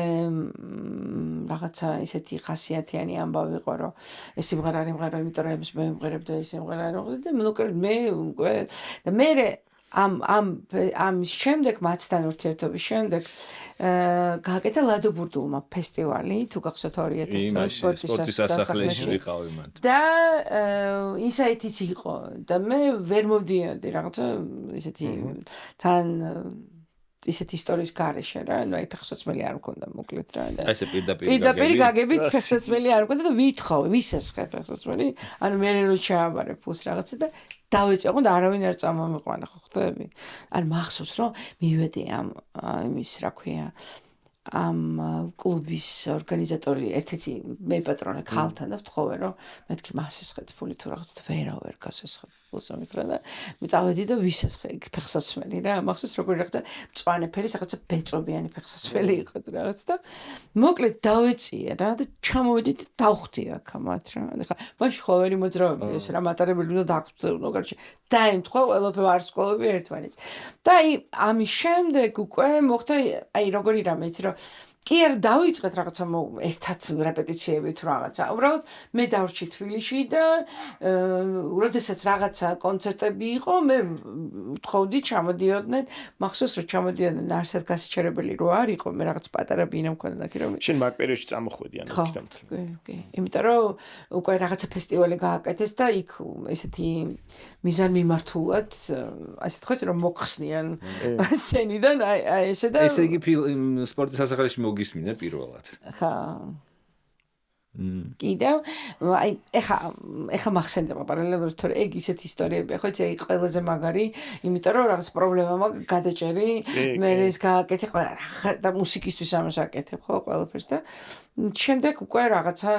რაღაცა ისეთი ხასიათიანი ამბავი იყო რომ ეს სიმღერა არ იმღერო იმიტომ რომ მე ვიმღერებ და ეს სიმღერა არ იმღერებ და მე უკვე და მე ამ შემდეგ მათთან ურთიერთობის შემდეგ გააკეთა ლადო ბურდულმა ფესტივალი თუ გახსოვთ 2000 წელს სპორტის სასახლეში ვიყავი მან და ინსაიტიც იყო და მე ვერ მოვდიოდი რაღაცა ისეთი თან ისეთი ისტორიის გარეშე რა, ანუ აი ფეხსაცმელი არ მქონდა მოკლედ რა და ესე პირდაპირ გაგებით ფეხსაცმელი არ მქონდა და ვითხოვე, ვისესხე ფეხსაცმელი, ანუ მე რო ჩააბარე ფულს რაღაცა და დავეწეყო და არავინ არ წამომიყვანა ხო ხვდები? ან მახსოვს რომ მივედი ამ იმის რა ქვია ამ კლუბის ორგანიზატორი ერთ-ერთი მე პატრონი ქალთან და ვთხოვე რომ მეთქი მასესხეთ ფული თუ რაღაც და ვერ გასესხებ ფულს ამითხრა და მე წავედი და ვისესხე იქ ფეხსაცმელი რა მახსოვს როგორი რაღაცა მწვანე ფერის რაღაცა ბეწვებიანი ფეხსაცმელი იყო რაღაც და მოკლედ დავეწიე რა და ჩამოვედი და დავხვდი აქ მათ რა ეხლა მაშინ ხო ვერი მოძრაობდი ეს რა მატარებელი უნდა დაგვწევდო გარჩე დაემთხვა ყველაფერი ვარსკვლავები ერთმანეთს და აი ამის შემდეგ უკვე მოხდა აი როგორი რამე იცი რომ კი არ დავიწყეთ რაღაცა ერთად რეპეტიციები თუ რაღაცა. უბრალოდ მე დავრჩი თბილისში და როდესაც რაღაცა კონცერტები იყო, მე ვთხოვდი ჩამოდიოდნენ, მახსოვს რომ ჩამოდიოდნენ არსად გასაჩერებელი რო არ იყო, მე რაღაც პატარა ბინა მქონდა და კი რომ შენ მაგ პერიოდში წამოხვედი ანუ იქიდან. კი. იმიტომ რომ უკვე რაღაცა ფესტივალი გააკეთეს და იქ ესეთი მიზანმიმართულად, ასე თქვით რომ მოხსნიან სცენიდან აი ესე და ესე იგი სპორტის სასახლეში მოგისმინე პირველად. ხა. კიდევ აი ეხა მახსენდება პარალელურად თორე ეგ ისეთი ისტორიებია ხო იცი აი ყველაზე მაგარი იმიტომ რომ რაღაც პრობლემა მაქვს გადაჭერი მე ეს გააკეთე და მუსიკისთვის ამას აკეთებ ხო ყველაფერს და შემდეგ უკვე რაღაცა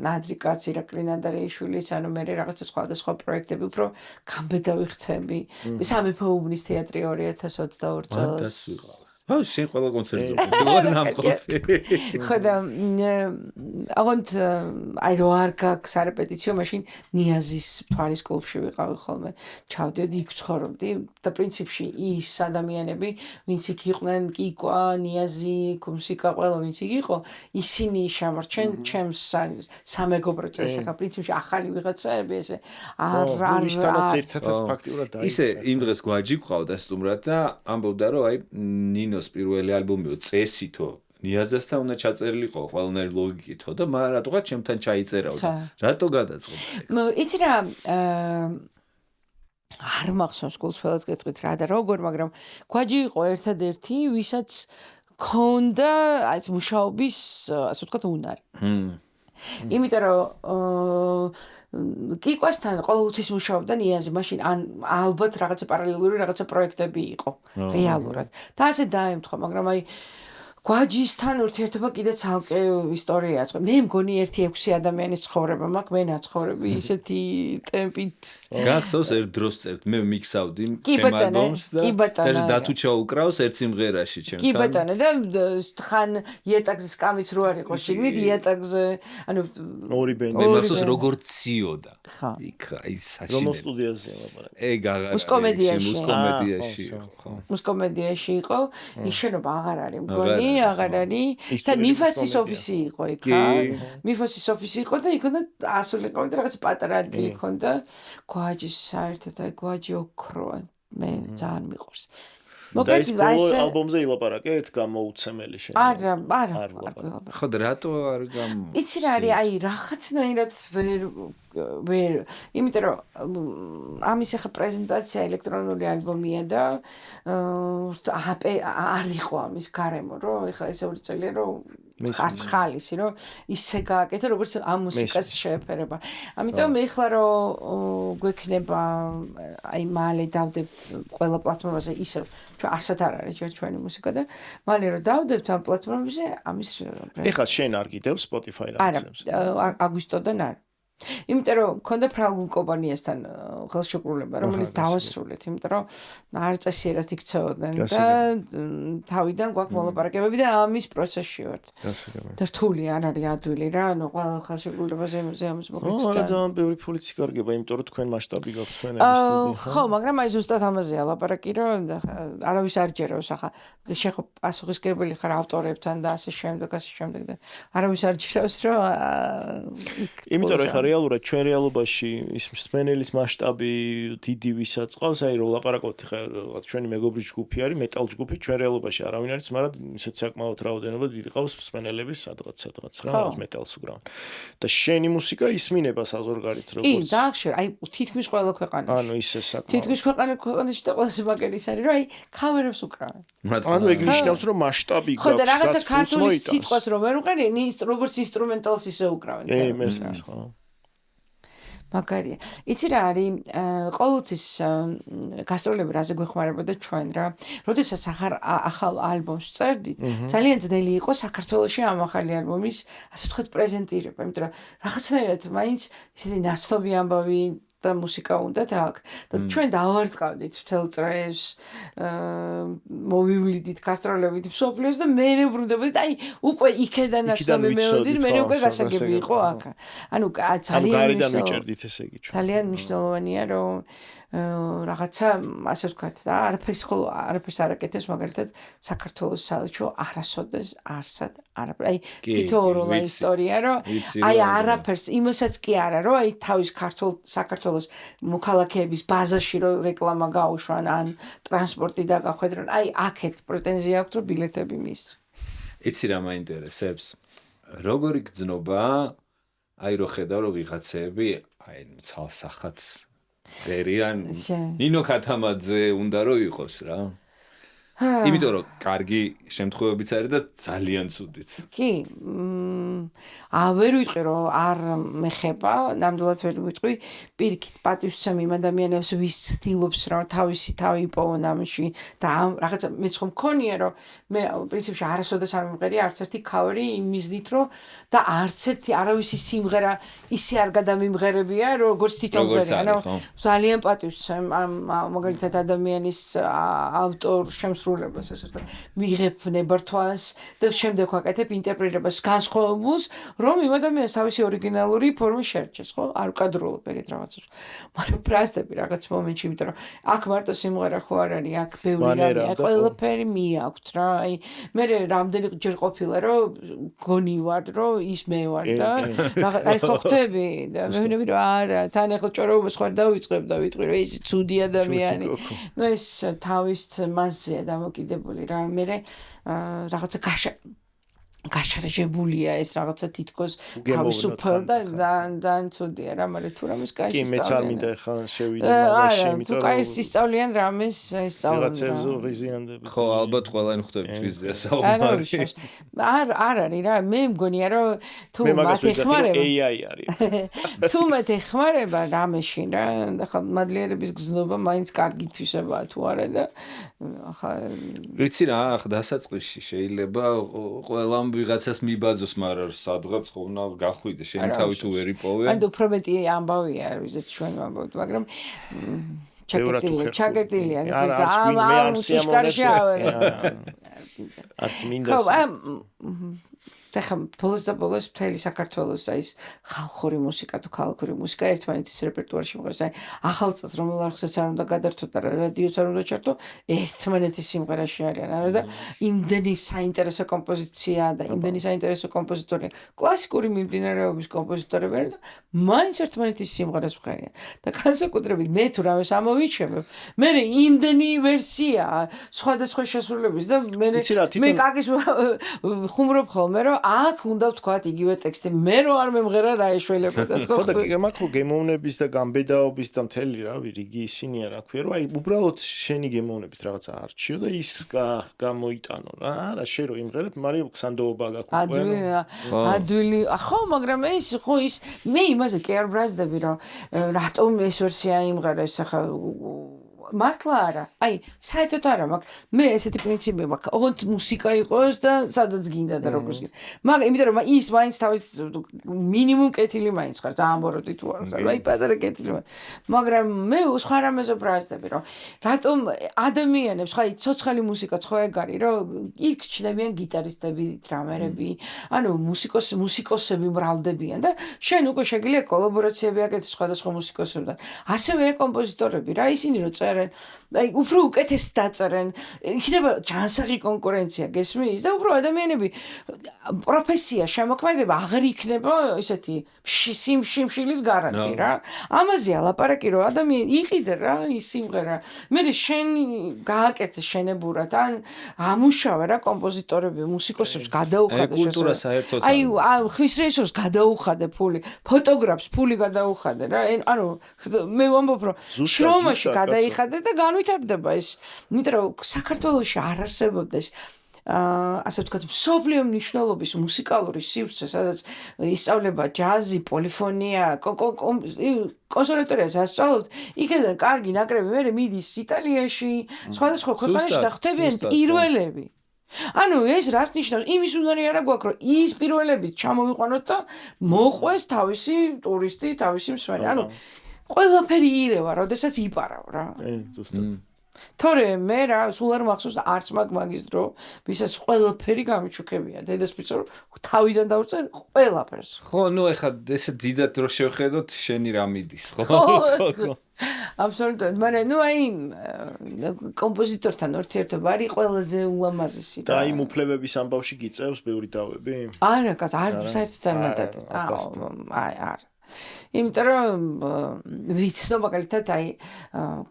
ნადრიკაც ირაკლი ნადარეიშვილიც ანუ მე რაღაცა სხვა პროექტები უფრო გამბედავი ხთები სამეფო უბნის თეატრი 2022 წელს ხო, შენ ყველა კონცერტზე ვარ ნამყოფი. ხო და აღონდ აი რო არ გაქვს სარეპეტიციო, მაშინ ნიაზის ფარის კლუბში ვიყავი ხოლმე. ჩავდიოდი იქ ცხოვრობდი და პრინციპში ის ადამიანები, ვინც იქ იყვნენ, კიკვა, ნიაზი, კუმსიკა, ყველა ვინც იქ იყო, ისინი შემორჩენ ჩემს სამეგობრო წელს. ახლა პრინციპში ახალი ვიღაცაები ესე არ ისთანაც ერთადაც ფაქტიურად დაიწყო. ისე იმ დღეს გვაჯი ყავდა სტუმრად და ამბობდა რომ აი ნინოს პირველი ალბომიო წესითო ნიაზასთან უნდა ჩაწერილიყო ყველანაირი ლოგიკითო და მაგრამ რატოღაც ჩემთან ჩაიწერაო და რატო გადაწყდა იცი რა არ მახსოვს გულწრფელად გეტყვით რა და როგორ მაგრამ გვაჯი იყო ერთადერთი ვისაც ქონდა აი მუშაობის ასე ვთქვათ უნარი იმიტომ რომ კიკვასთან ყოველთვის მუშაობდა ნიაზი, მაშინ ალბათ რაღაცა პარალელური რაღაცა პროექტები იყო რეალურად. და ასე დაემთხვა, მაგრამ აი გვაჯისთან ურთიერთობა კიდე ცალკე ისტორიაა. მე მგონი 1-6 ადამიანის ცხოვრება მაქვს, მე ნაცხოვრები ისეთი ტემპით. გახსოვს ერთ დროს წერთ, მე მიქსავდი ჩემ ალბომს და დათუ ჩაუკრავს ერთ სიმღერაში ჩემთან. კი ბატონო და ხან იეტაკზე სკამიც რო არ იყო შიგნით იეტაკზე ანუ ორი ბენდი მე მახსოვს როგორ ციოდა. იქ აი საშინელი. რომელ სტუდიაზეა ლაპარაკი? ეგ აღარ მუსკომედიაში ხო. მუსკომედიაში იყო, ის შენობა აღარ არის მგონი. აღარ არის და ნიფასის ოფისი იყო იქ. ნიფასის ოფისი იყო და იქ უნდა ასულიყავი და რაღაც პატარა ადგილი ქონდა. გვაჯის საერთოდ აი გვაჯი ოქროა. მე ძალიან მიყვარს. მოკლედ ეს ალბომზე ილაპარაკეთ გამოუცემელი შენ. არა. ხო და რატო არ გამო? იცი რა არის აი რაღაცნაირად ვერ იმიტომ რომ ამის ახლა პრეზენტაცია ელექტრონული ალბომია და არ იყო ამის გარემო რომ ეხლა ეს 2 წელია რომ არც ხალისი რომ ისე გააკეთე როგორც ამ მუსიკას შეეფერება. ამიტომ ეხლა რომ გვექნება აი მალე დავდებთ ყველა პლატფორმაზე ისე ჩვენ არსად არ არის ჩვენი მუსიკა და მალე რომ დავდებთ ამ პლატფორმებზე ამის ეხლა შენ არ გიდევ Spotify რაღაცებს. არა აგვისტოდან არ იმიტომ რომ მქონდა ფრანგულ კომპანიასთან ხელშეკრულება რომელიც დავასრულეთ იმიტომ რომ არ წესიერად იქცეოდნენ და თავიდან გვაქვს მოლაპარაკებები და ამის პროცესში ვართ და რთული არ არის ადვილი რა ანუ ყველა ხელშეკრულებაზე ამის მოგვიწევს ძალიან ბევრი ფულიც იკარგება იმიტომ რომ თქვენ მასშტაბი გაქვთ ჩვენების სტუდია ხო მაგრამ აი ზუსტად ამაზეა ლაპარაკი რომ არავის არ ჯეროს ახლა შეხო პასუხისმგებელი ხარ ავტორებთან და ასე შემდეგ და არავის არ ჯეროს რომ იმიტომ რომ ხარ რეალურად ჩვენ რეალობაში ის მსმენელის მასშტაბი დიდი ვისაც ყავს, აი რომ ლაპარაკობთ ხა რაღაც ჩვენი მეგობრის ჯგუფი არის, მეტალ ჯგუფი, ჩვენ რეალობაში არავინ არის, მაგრამ ისეთ საკმაოდ რაოდენობა დიდი ყავს მსმენელების სადღაც რაღაც მეტალს უკრავენ. და შენი მუსიკა ისმინება საზღვარგარეთ როგორც. კი, დაახშერ, აი თითქმის ყველა ქვეყანაში. ანუ ისე საკმაოდ. თითქმის ქვეყანაში და ყველაზე მაგარი ის არის, რომ აი კავერებს უკრავენ. ანუ ეგ ნიშნავს, რომ მასშტაბი გაქვს. ხო და რაღაცა ქართული სიტყვას რომ ვერ უყურე, როგორც ინსტრუმენტალს ისე უკრავენ. ხო. მაგარია. იცი რა არის, ყოველთვის გასტროლები რაზე გვეხმარებოდა ჩვენ რა. როდესაც ახალ ალბომს წერდით, ძალიან ძნელი იყო საქართველოში ამ ახალი ალბომის, ასე ვთქვათ, პრეზენტირება, იმიტომ რომ რაღაცნაირად მაინც ისეთი ნაცნობი ამბავი და მუსიკა უნდა აქ. და ჩვენ დავარტყავდით მთელ წრეს, მოვივლიდით გასტროლებით მსოფლიოს და მე ბრუნდებოდით, აი უკვე იქედან ნაცნობი მელოდია, მე უკვე გასაგები იყო აქ. ანუ ძალიან მნიშვნელოვანია რომ რაღაცა ასე ვთქვათ და არაფერს არ აკეთებს მაგალითად საქართველოს საელჩო არასოდეს არსად აი თითოეულა ისტორია რომ აი არაფერს იმასაც კი არა რომ აი თავის საქართველოს მოქალაქეების ბაზაში რომ რეკლამა გაუშვან ან ტრანსპორტი დაგახვედრონ აი აქეთ პრეტენზია აქვს რომ ბილეთები მისცენ. იცი რა მაინტერესებს როგორი გძნობა აი რო ხედავ რომ ვიღაცები აი ცალსახაც დერიან ნინო ქათამაძე უნდა რომ იყოს რა იმიტომ რომ კარგი შემთხვევებიც არის და ძალიან ცუდიც კი ვერ ვიტყვი რომ არ მეხება ნამდვილად ვერ ვიტყვი პირიქით პატივისცემი იმ ადამიანებს ვის ცდილობს რომ თავისი თავი იპოვონ ამში და რაღაცა მეც ხომ მქონია რომ მე პრინციპში არასოდეს არ მიმღერი არც ერთი ქავერი იმ მიზნით რომ და არც ერთი არავისი სიმღერა ისე არ გადამიმღერებია როგორც თვითონ მღერი ანუ ძალიან პატივისცემ ამ მაგალითად ადამიანის ავტორ შემსრულებას ასე ვთქვათ მიღებ ნებართვას და შემდეგ ვაკეთებ ინტერპრეტირებას განსხვავებულს რომ იმ ადამიანს თავისი ორიგინალური ფორმა შეერჩეს ხო არ ვკადრულობ ეგეთ რაღაცას მაგრამ ბრაზდები რაღაც მომენტში იმიტომ რომ აქ მარტო სიმღერა ხო არ არის აქ ბევრი რამე აქ ყველაფერი მიაქვთ რა აი მე რამდენი ჯერ ყოფილა რომ გონი ვარ რომ ის მე ვარ და აი ხო ხტები და მე ვინები რომ არა თან ახლა ჭოროობას ხარ დავიწყებ და ვიტყვი რომ ის ცუდი ადამიანი ნუ ეს თავის მასზეა დამოკიდებული რა მე რაღაცა გაშარჟებულია ეს რაღაცა თითქოს თავისუფალ და ძალიან ცუდია რა, მაგრამ თუ რამეს კაი კი მეც არ მინდა ხა შევიდე მაგაში, იმიტომ რომ კაი ისწავლიან რამეს ისწავლიან. ვიღაცებზე ღიზიანდები. ხო, ალბათ ყველანი ხვდებით ვიზია საუბარი. არ არის რა, მე მგონია რომ თუ მათ ეხმარება AI არის. თუ მათ ეხმარება რამეში რა, ხა მადლიერების გზნობა მაინც კარგი თვისებაა თუ არა და ხა ვიცი რა, ხა დასაწყისში შეიძლება ყველამ ვიღაცას მიბაძოს, მაგრამ სადღაც ხო უნდა გახვიდე, შენ თავი თუ ვერ იპოვე. ანუ უფრო მეტი ამბავია, ვიზეთ ჩვენ ვამბობთ, მაგრამ ჩაკეტილია. ამ სიშკარში არც მინდა. ხო, ხა ბოლოს და ბოლოს მთელი საქართველოს აი ეს ხალხური მუსიკა თუ ქალაქური მუსიკა ერთმანეთის რეპერტუარში მღერს. აი ახალ წელს რომელ არხსაც არ უნდა გადართო და რადიოც არ უნდა ჩართო, ერთმანეთის სიმღერაში არიან. არა და იმდენი საინტერესო კომპოზიცია და იმდენი საინტერესო კომპოზიტორი, კლასიკური მიმდინარეობის კომპოზიტორები არიან და მაინც ერთმანეთის სიმღერას მღერიან. და განსაკუთრებით მე თუ რამეს ამოვიჩემებ, მე იმდენი ვერსია სხვადასხვა შესრულების და მე კაკის ხუმრობ ხოლმე რომ აქ უნდა ვთქვათ იგივე ტექსტი მე რო არ მემღერა რა ეშველებოდა ხო და მაგ გემოვნების და გამბედაობის და მთელი რავი რიგი ისინია რა ქვია რომ აი უბრალოდ შენი გემოვნებით რაღაცა არჩიო და ის გამოიტანო რა არა შე რო იმღერებ მაგრამ ქსანდოობა გაქვს ადვილი ხო მაგრამ ეს ხო ის მე იმაზე კი არ ბრაზდები რომ რატომ ეს ვერსია იმღერეს ახლა მართლა არა. აი, საერთოდ არა მაქვს. მე ესეთი პრინციპი მაქვს. ოღონდ მუსიკა იყოს და სადაც გინდა და როგორც გინდა. მაგრამ იმიტომ რომ ის მაინც თავის მინიმუმ კეთილი მაინც ხარ, ძალიან ბოროტი თუ არ ხარ. აი, პატარა კეთილი. მაგრამ მე სხვა რამეზე ბრაზდები, რომ რატომ ადამიანებს, ხა, ცოცხალი მუსიკა ხო ეგ არის, რომ იქ ჩნდებიან გიტარისტები, დრამერები, ანუ მუსიკოსები მრავლდებიან და შენ უკვე შეგიძლია კოლაბორაციები აკეთო სხვადასხვა მუსიკოსებთან. ასევე კომპოზიტორები რა, ისინი რო წერენ აი უფრო უკეთეს დაწერენ იქნება ჯანსაღი კონკურენცია გესმის და უფრო ადამიანები პროფესია შემოქმედება აღარ იქნება ესეთი სიმშილის გარანტი რა ამაზე ალაპარაკი რომ ადამიანი იყიდე რა ის სიმღერა მე შენ გააკეთე შენებურად ან ამუშავე რა კომპოზიტორები მუსიკოსებს გადაუხადე კულტურა საერთოდ აი ხვის რესურს გადაუხადე ფული ფოტოგრაფს ფული გადაუხადე რა ანუ მე ვამბობ რომ შრომაში გადაიხადე და განვითარდება ეს. იმიტომ რომ საქართველოში არ არსებობდა ეს ასე ვთქვათ, მსოფლიო მნიშვნელობის მუსიკალური სივრცე, სადაც ისწავლება ჯაზი, პოლიფონია, კონსერვატორიას ასწავლობთ, იქიდან კარგი ნაკრები მე მიდის იტალიაში, სხვადასხვა ქვეყანაში და ხდებიან პირველები. ანუ ეს რას ნიშნავს? იმის უნარი არა გვაქვს, რომ ის პირველები ჩამოვიყვანოთ და მოყვეს თავისი ტურისტი, თავისი მსმენელი. ანუ ყველაფერი ირევა, როდესაც იპარავ რა. ზუსტად. თორე მე რა, სულ არ მახსოვს და არც მაგ მაგის დრო, ვისაც ყველაფერი გამიჩუქებია. დედასპიცა რომ თავიდან დავწერ ყველაფერს. ხო, ნუ ეხლა ესე დიდად რო შევხედოთ, შენი რა მიდის, ხო? აბსოლუტურად, მაგრამ ნუ აი კომპოზიტორთან ურთიერთობა არის ყველაზე ულამაზესი რა. და აი უფლებების ამბავში გიწევს ბევრი დავები? არა, არ საერთოდ არ ნადად. აი, არა. იმიტომ რომ ვიცნობ მაგალითად აი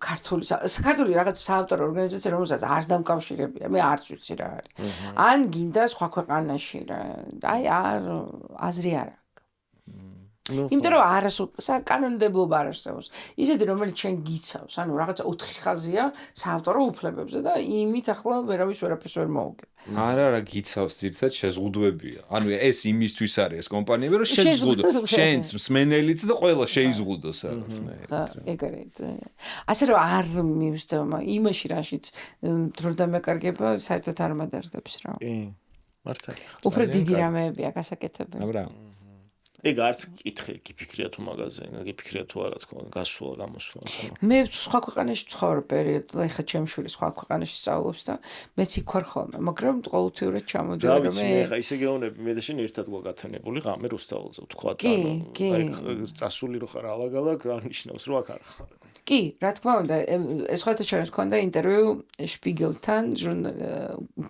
ქართული რაღაც საავტორო ორგანიზაცია რომელსაც არც დამკავშირებია მე არც ვიცი რა არის ან გინდა სხვა ქვეყანაში რა აი არ აზრი არ იმიტომ რომ საკანონმდებლობა არ არსებობს ისეთი რომელიც ჩვენ გიცავს ანუ რაღაცა 4 ხაზია საავტორო უფლებებზე და იმით ახლა ვერავის ვერაფერს ვერ მოუგებ არა გიცავს ძირთად შეზღუდვებია ანუ ეს იმისთვის არის ეს კომპანიები რომ შეზღუდო შენს მსმენელიც და ყველა შეიზღუდოს რაღაცნაირად ეგ არის ასე რომ არ მივსდევ იმაში რაშიც დრო დამეკარგება საერთოდ არ მადარდებს რა კი მართალია უფრო დიდი რამეებია გასაკეთებელი აბრა ეგ არც კითხე გიფიქრია თუ მაგაზე გიფიქრია თუ არა თქო გასულა გამოსულა მე სხვა ქვეყანაში ვცხოვრობ პერიოდულად ეხა ჩემი შვილი სხვა ქვეყანაში სწავლობს და მეც იქ ვარ ხოლმე მაგრამ ყოველთვიურად ჩამოდიოდი რომ მე ეხა ისე გეოვნები მე და შენ ერთად გვაგათანებული ღამე რუსთაველზე ვთქვა და წასული რო ხარ ალაგალაგ არ ნიშნავს რომ აქ არ ხარ კი, რა თქმა უნდა, ეს ხოთა შორის მქონდა ინტერვიუ შპიგელთან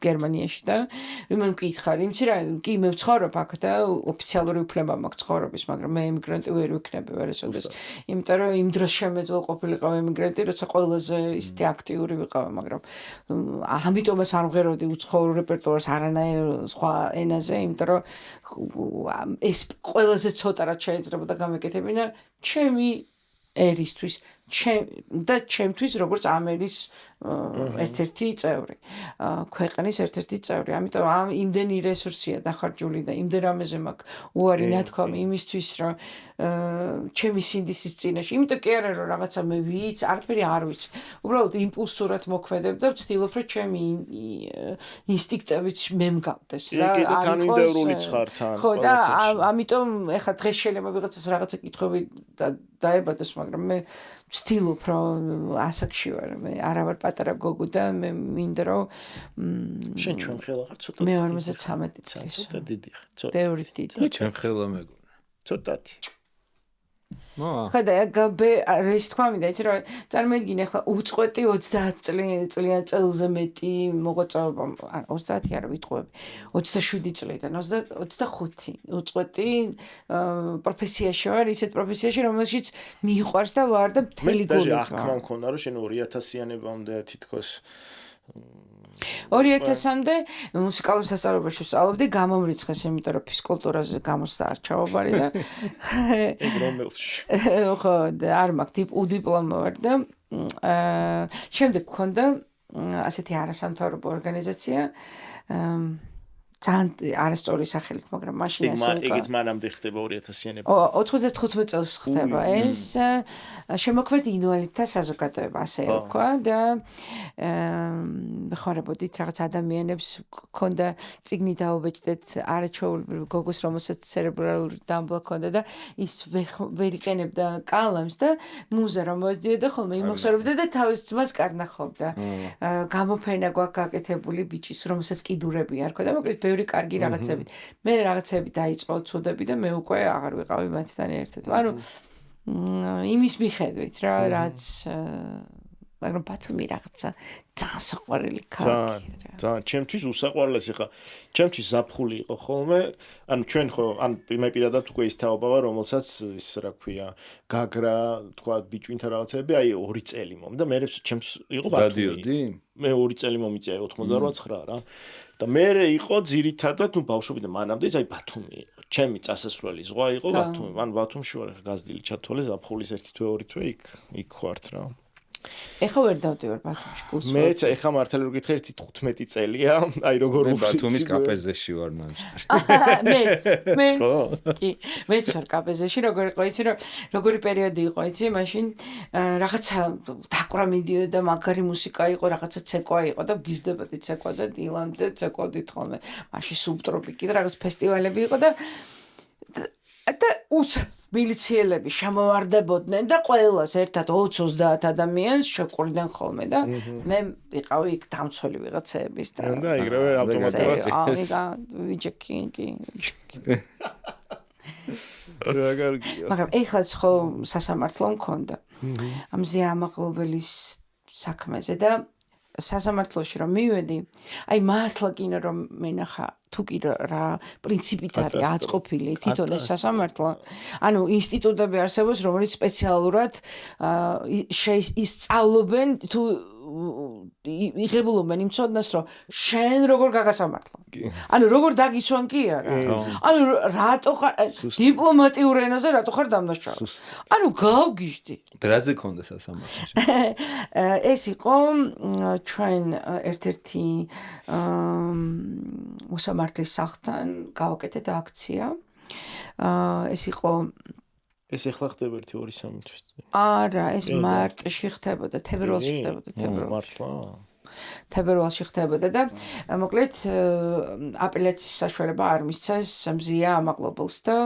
გერმანიაში და მე მკითხარი, იცი რა, კი მე ვცხოვრობ აქ და ოფიციალური უფლება მაქვს ცხოვრების, მაგრამ მე ემიგრანტი ვერ ვიქნები ვერასოდეს. იმიტომ რომ იმ დროს შემეძლო ყოფილიყავ ემიგრანტი, როცა ყველაზე ისეთი აქტიური ვიყავ, მაგრამ ამიტომაც არ მღეროდი უცხოურ რეპერტუარს არანაირ სხვა ენაზე, იმიტომ რომ ეს ყველაზე ცოტა რაც შეიძლება გამეკეთებინა ჩემი ერისთვის და ჩემთვის როგორც ამ ერის ერთ-ერთი წევრი, ქვეყნის ერთ-ერთი წევრი. ამიტომ იმდენი რესურსია დახარჯული და იმდენ რამეზე მაქვს უარი ნათქვამი იმისთვის, რომ ჩემი სინდისის წინაშე. იმიტომ კი არა რომ რაღაცა მე ვიცი, არაფერი არ ვიცი. უბრალოდ იმპულსურად მოქმედებ და ვცდილობ რომ ჩემი ინსტინქტებიც მე მგავდეს რა. თანმიმდევრულიც ხარ თან. ხო და ამიტომ ეხლა დღეს შეიძლება ვიღაცას რაღაცა კითხვები დაებადოს, მაგრამ მე ვცდილობ რომ ასაკში ვარ, მე არა ვარ პატარა გოგო და მე მინდა რომ შენ ჩვენ ხელა ხარ ცოტა. მე 53 წლის. ცოტა დიდი ხარ, ცოტა. ბევრი დიდი. ჩვენ ხელა მეგონა. ცოტათი. ხედა, ეს თქვა მინდა, იცი რა, წარმოიდგინე ახლა უწყვეტი 30 წლიან წელზე მეტი მოღვაწეობა, არა 30 არა ვიტყუები, 27 წლიდან 25 უწყვეტი პროფესიაში ვარ, ისეთ პროფესიაში, რომელშიც მიყვარს და ვარ და მთელი გული. მე აქ მქონდა რომ შენ 2000-იანებამდე თითქოს 2000-მდე მუსიკალურ სასწავლებელში ვსწავლობდი, გამომრიცხეს, იმიტომ რომ ფიზკულტურაზე გამოსდა არჩევობარი და ეგ რომელში. ხო, არ მაქვს უდიპლომა ვარ და შემდეგ მქონდა ასეთი არასამთავრობო ორგანიზაცია ძალიან არასწორი სახელით, მაგრამ მაშინ ასე იყო. ეგეც მანამდე ხდება 2000-იანებში. 95 წელს ხდება ეს შემოქმედი ინვალიდთა საზოგადოება, ასე ვქვა და ხარებოდით რაღაც ადამიანებს ქონდა წიგნი დაუბეჭდეთ არაჩვეულებრივ გოგოს, რომელსაც ცერებრალური დამბლა ქონდა და ის ვერ იყენებდა კალამს და მუზა რომ მოეძდიოდა ხოლმე იმოხსენებდა და თავის ძმას კარნახობდა. გამოფენა გვაქვს გაკეთებული ბიჭის, რომელსაც კიდურები არ ქონდა, მოკლედ ბევრი კარგი რაღაცები. მე რაღაცები დაიწყო ცუდები და მე უკვე აღარ ვიყავი მათთან ერთად. ანუ იმის მიხედვით რა, რაც მაგრამ ბათუმი რაღაცა ძალიან საყვარელი ქალაქია. ძალიან, ჩემთვის უსაყვარლესი ხა. ჩემთვის ზაფხული იყო ხოლმე. ანუ ჩვენ ხო, ან მე პირადად უკვე ის თაობა ვარ, რომელსაც ის რა ქვია, გაგრა, თქვა ბიჭვინთა რაღაცები, აი 2 წელი მომ და მე ჩემს იყო ბათუმი. დადიოდი? მე 2 წელი მომიწია 88 რა. და მე იყო ძირითადად ნუ ბავშვობიდან მანამდე აი ბათუმი იყო. ჩემი წასასვლელი ზღვა იყო ბათუმი. მან ბათუმში ვარ ხა გაზრდილი ჩათვალე ზაფხულის 1 თვე 2 თვე იქ ვართ რა. ეხა ვერ დავდივარ ბათუმში გულს. მეც ეხა მართალი რო გითხარ 15 წელია, აი როგორ მე ბათუმის კაპეზეში ვარ მანჩ. მეც ვარ კაპეზეში, როგორ იყო იცი რომ როგორი პერიოდი იყო იცი, მაშინ რაღაცა დაკვრა მიდიოდა, მაგარი მუსიკა იყო, რაღაცა ცეკვა იყო და გიждდებოდი ცეკვაზე, დილამდე ცეკვოდით ხოლმე. მაშინ სუბტროპიკი და რაღაც ფესტივალები იყო და უცებ მილიციელები შემოვარდებოდნენ და ყველას ერთად 20-30 ადამიანს შეყურდნენ ხოლმე და მე ვიყავი იქ დამცველი ვიღაცების და ეგრევე ავტომატურად ვიჯექი. რა კარგია. მაგრამ ეხლაც ხო სასამართლო მქონდა. ამზე ამაღლობელის საქმეზე და სასამართლოში რომ მივედი, აი მართლა კიდე რომ მენახა თუ კი რა პრინციპით არის აწყობილი თვითონ ეს სასამართლო. ანუ ინსტიტუტები არსებობს, რომელიც სპეციალურად ისწავლობენ თუ იღებულობენ იმ ცოდნას, რომ შენ როგორ გაგასამართლო. ანუ როგორ დაგიცვან კი არა. ანუ რატო ხარ დიპლომატიურ ენაზე რატო ხარ დამნაშავე. ანუ გავგიჟდი. დრაზე ქონდა სასამართლოში. ეს იყო ჩვენ ერთ-ერთი მოსამართლის სახლთან გავაკეთეთ აქცია. ეს იყო ეს ახლა ხდება 1-2-3 თვის. არა, ეს მარტში ხდებოდა, თებერვალში ხდებოდა, თებერვალში. მართლა. თებერვალში ხდებოდა და მოკლედ აპელაციის საშუალება არ მისცეს მზია ამაღლობელს და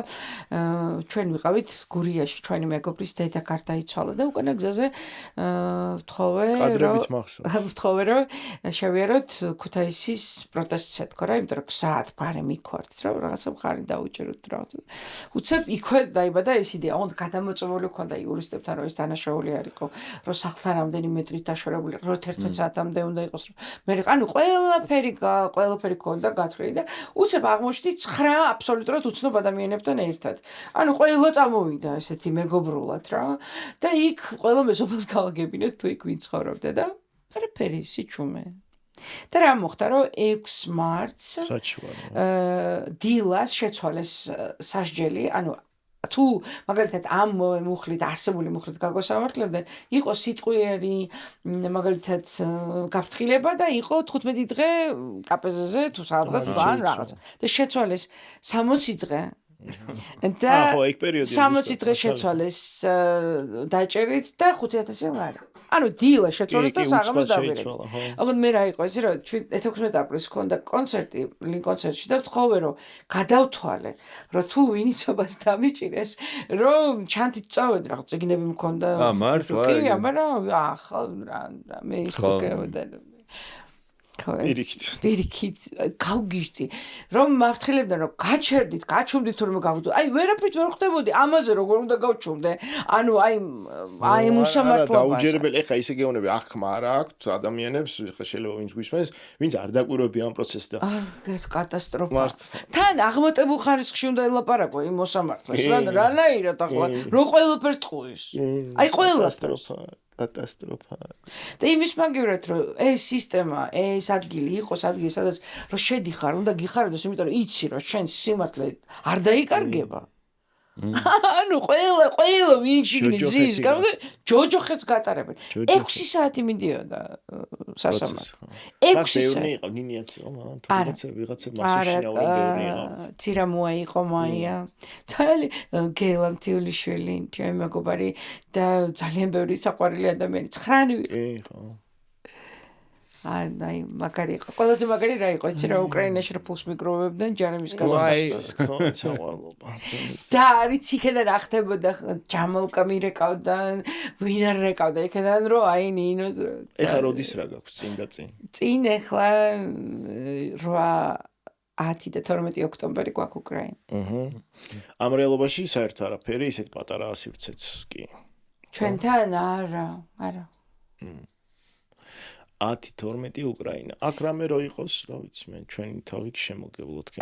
ჩვენ ვიყავით გურიაში ჩვენი მეგობრის დედა გარდაიცვალა და უკანა გზაზე ვთხოვე რომ შევიაროთ ქუთაისის პროტესტს ეთქვა რა იმიტომ რომ გზად ბარე მიქვართ რა რაღაცა მხარი დაუჭეროთ რაღაცა უცებ იქვე დაიბადა ეს იდეა ოღონდ გადამოწმული ჰქონდა იურისტებთან რომ ეს დანაშაული არ იყო რომ სახლთან რამდენი მეტრით დაშორებული რომ 11 საათამდე უნდა იყოს მე ანუ ყველაფერი ჰქონდა გათვლილი და უცებ აღმოჩნდი 9 აბსოლუტურად უცნობ ადამიანებთან ერთად ანუ ყველა წამოვიდა ესეთი მეგობრულად რა და იქ ყველა მეზობელს გავაგებინეთ თუ იქ ვინ ცხოვრობდა და არაფერი სიჩუმე და რა მოხდა რომ 6 მარტს დილას შეცვალეს სასჯელი ანუ თუ მაგალითად ამ მუხლით არსებული მუხლით გაგოსამართლებდნენ იყო სიტყვიერი მაგალითად გაფრთხილება და იყო 15 დღე კაპეზზე თუ სადღაც ან რაღაცა და შეცვალეს 60 დღე და 60 დღე შეცვალეს დაჭერით და 5000 ლარი ანუ დილა შეცვალეს და საღამოს დავერეთ. ოღონდ მე რა იყო ესე რომ 16 აპრილს ქონდა კონცერტი ლინკონცერტში და ვთხოვე რომ გადავთვალე რომ თუ ვინიცობას დამიჭირეს რომ ჩანთით წავედ რაღაც ეგნები მქონდა. მართლა. კი, მაგრამ ახლა მე ის გქონდა პირიქით გავგიჟდი რომ მართლებდნენ რომ გაჩერდით გაჩუმდით თურმე გავდო აი ვერაფრით ვერ ხდებოდი ამაზე როგორ უნდა გავჩუმდე ანუ აი მოსამართლობა დაუჯერებელი ეხა ისე გეუბნები ახმა არა აქვთ ადამიანებს ეხა შეიძლება ვინც გვისმენს ვინც არ დაკვირვებია ამ პროცესს და კატასტროფა თან აღმატებულ ხარისხში უნდა ელაპარაკო იმ მოსამართლეს რანაირად ახლა რო ყველაფერს ტყუის აი ყველაფერს კატასტროფა. და იმის მაგივრად რომ ეს სისტემა, ეს ადგილი იყოს ადგილი, სადაც რომ შედიხარ, უნდა გიხარდოს, იმიტომ რომ იცი რომ შენ სიმართლე არ დაიკარგება. ანუ ყველა ვინ შიგნით ზის, ჯოჯოხეთს გატარებენ. 6 საათი მიდიოდა სასამართლო. 6 საათი. იყო ნინიაცი, მაგრამ ვიღაცა მასშინაური ბევრი იყო. ცირამოა იყო მაია. თალი გელამთიულიშვილი, ჩემი მეგობარი და ძალიან ბევრი საყვარელი ადამიანი 9 იყო. აი მაგარი იყო. ყველაზე მაგარი რა იყო, იცი რა უკრაინაში რა ფულს მიგროვებდნენ ჯარიმის გამოსასწორად. საყვარლობა. და არის იქიდან რა ხდებოდა ჯამალკა მირეკავდა, ვინ არ რეკავდა იქიდან რომ აი ნინო ეხლა როდის რა გაქვს წინ და წინ? წინ ეხლა 10 და 12 ოქტომბერი გვაქვს უკრაინა. ამ რეალობაში საერთოდ არაფერი ისეთ პატარა სივრცეც კი. ჩვენთან არა. 10-12 უკრაინა. აქ რამე რო იყოს, რა ვიცი მე, ჩვენი თავი შემოგევლოთ კი.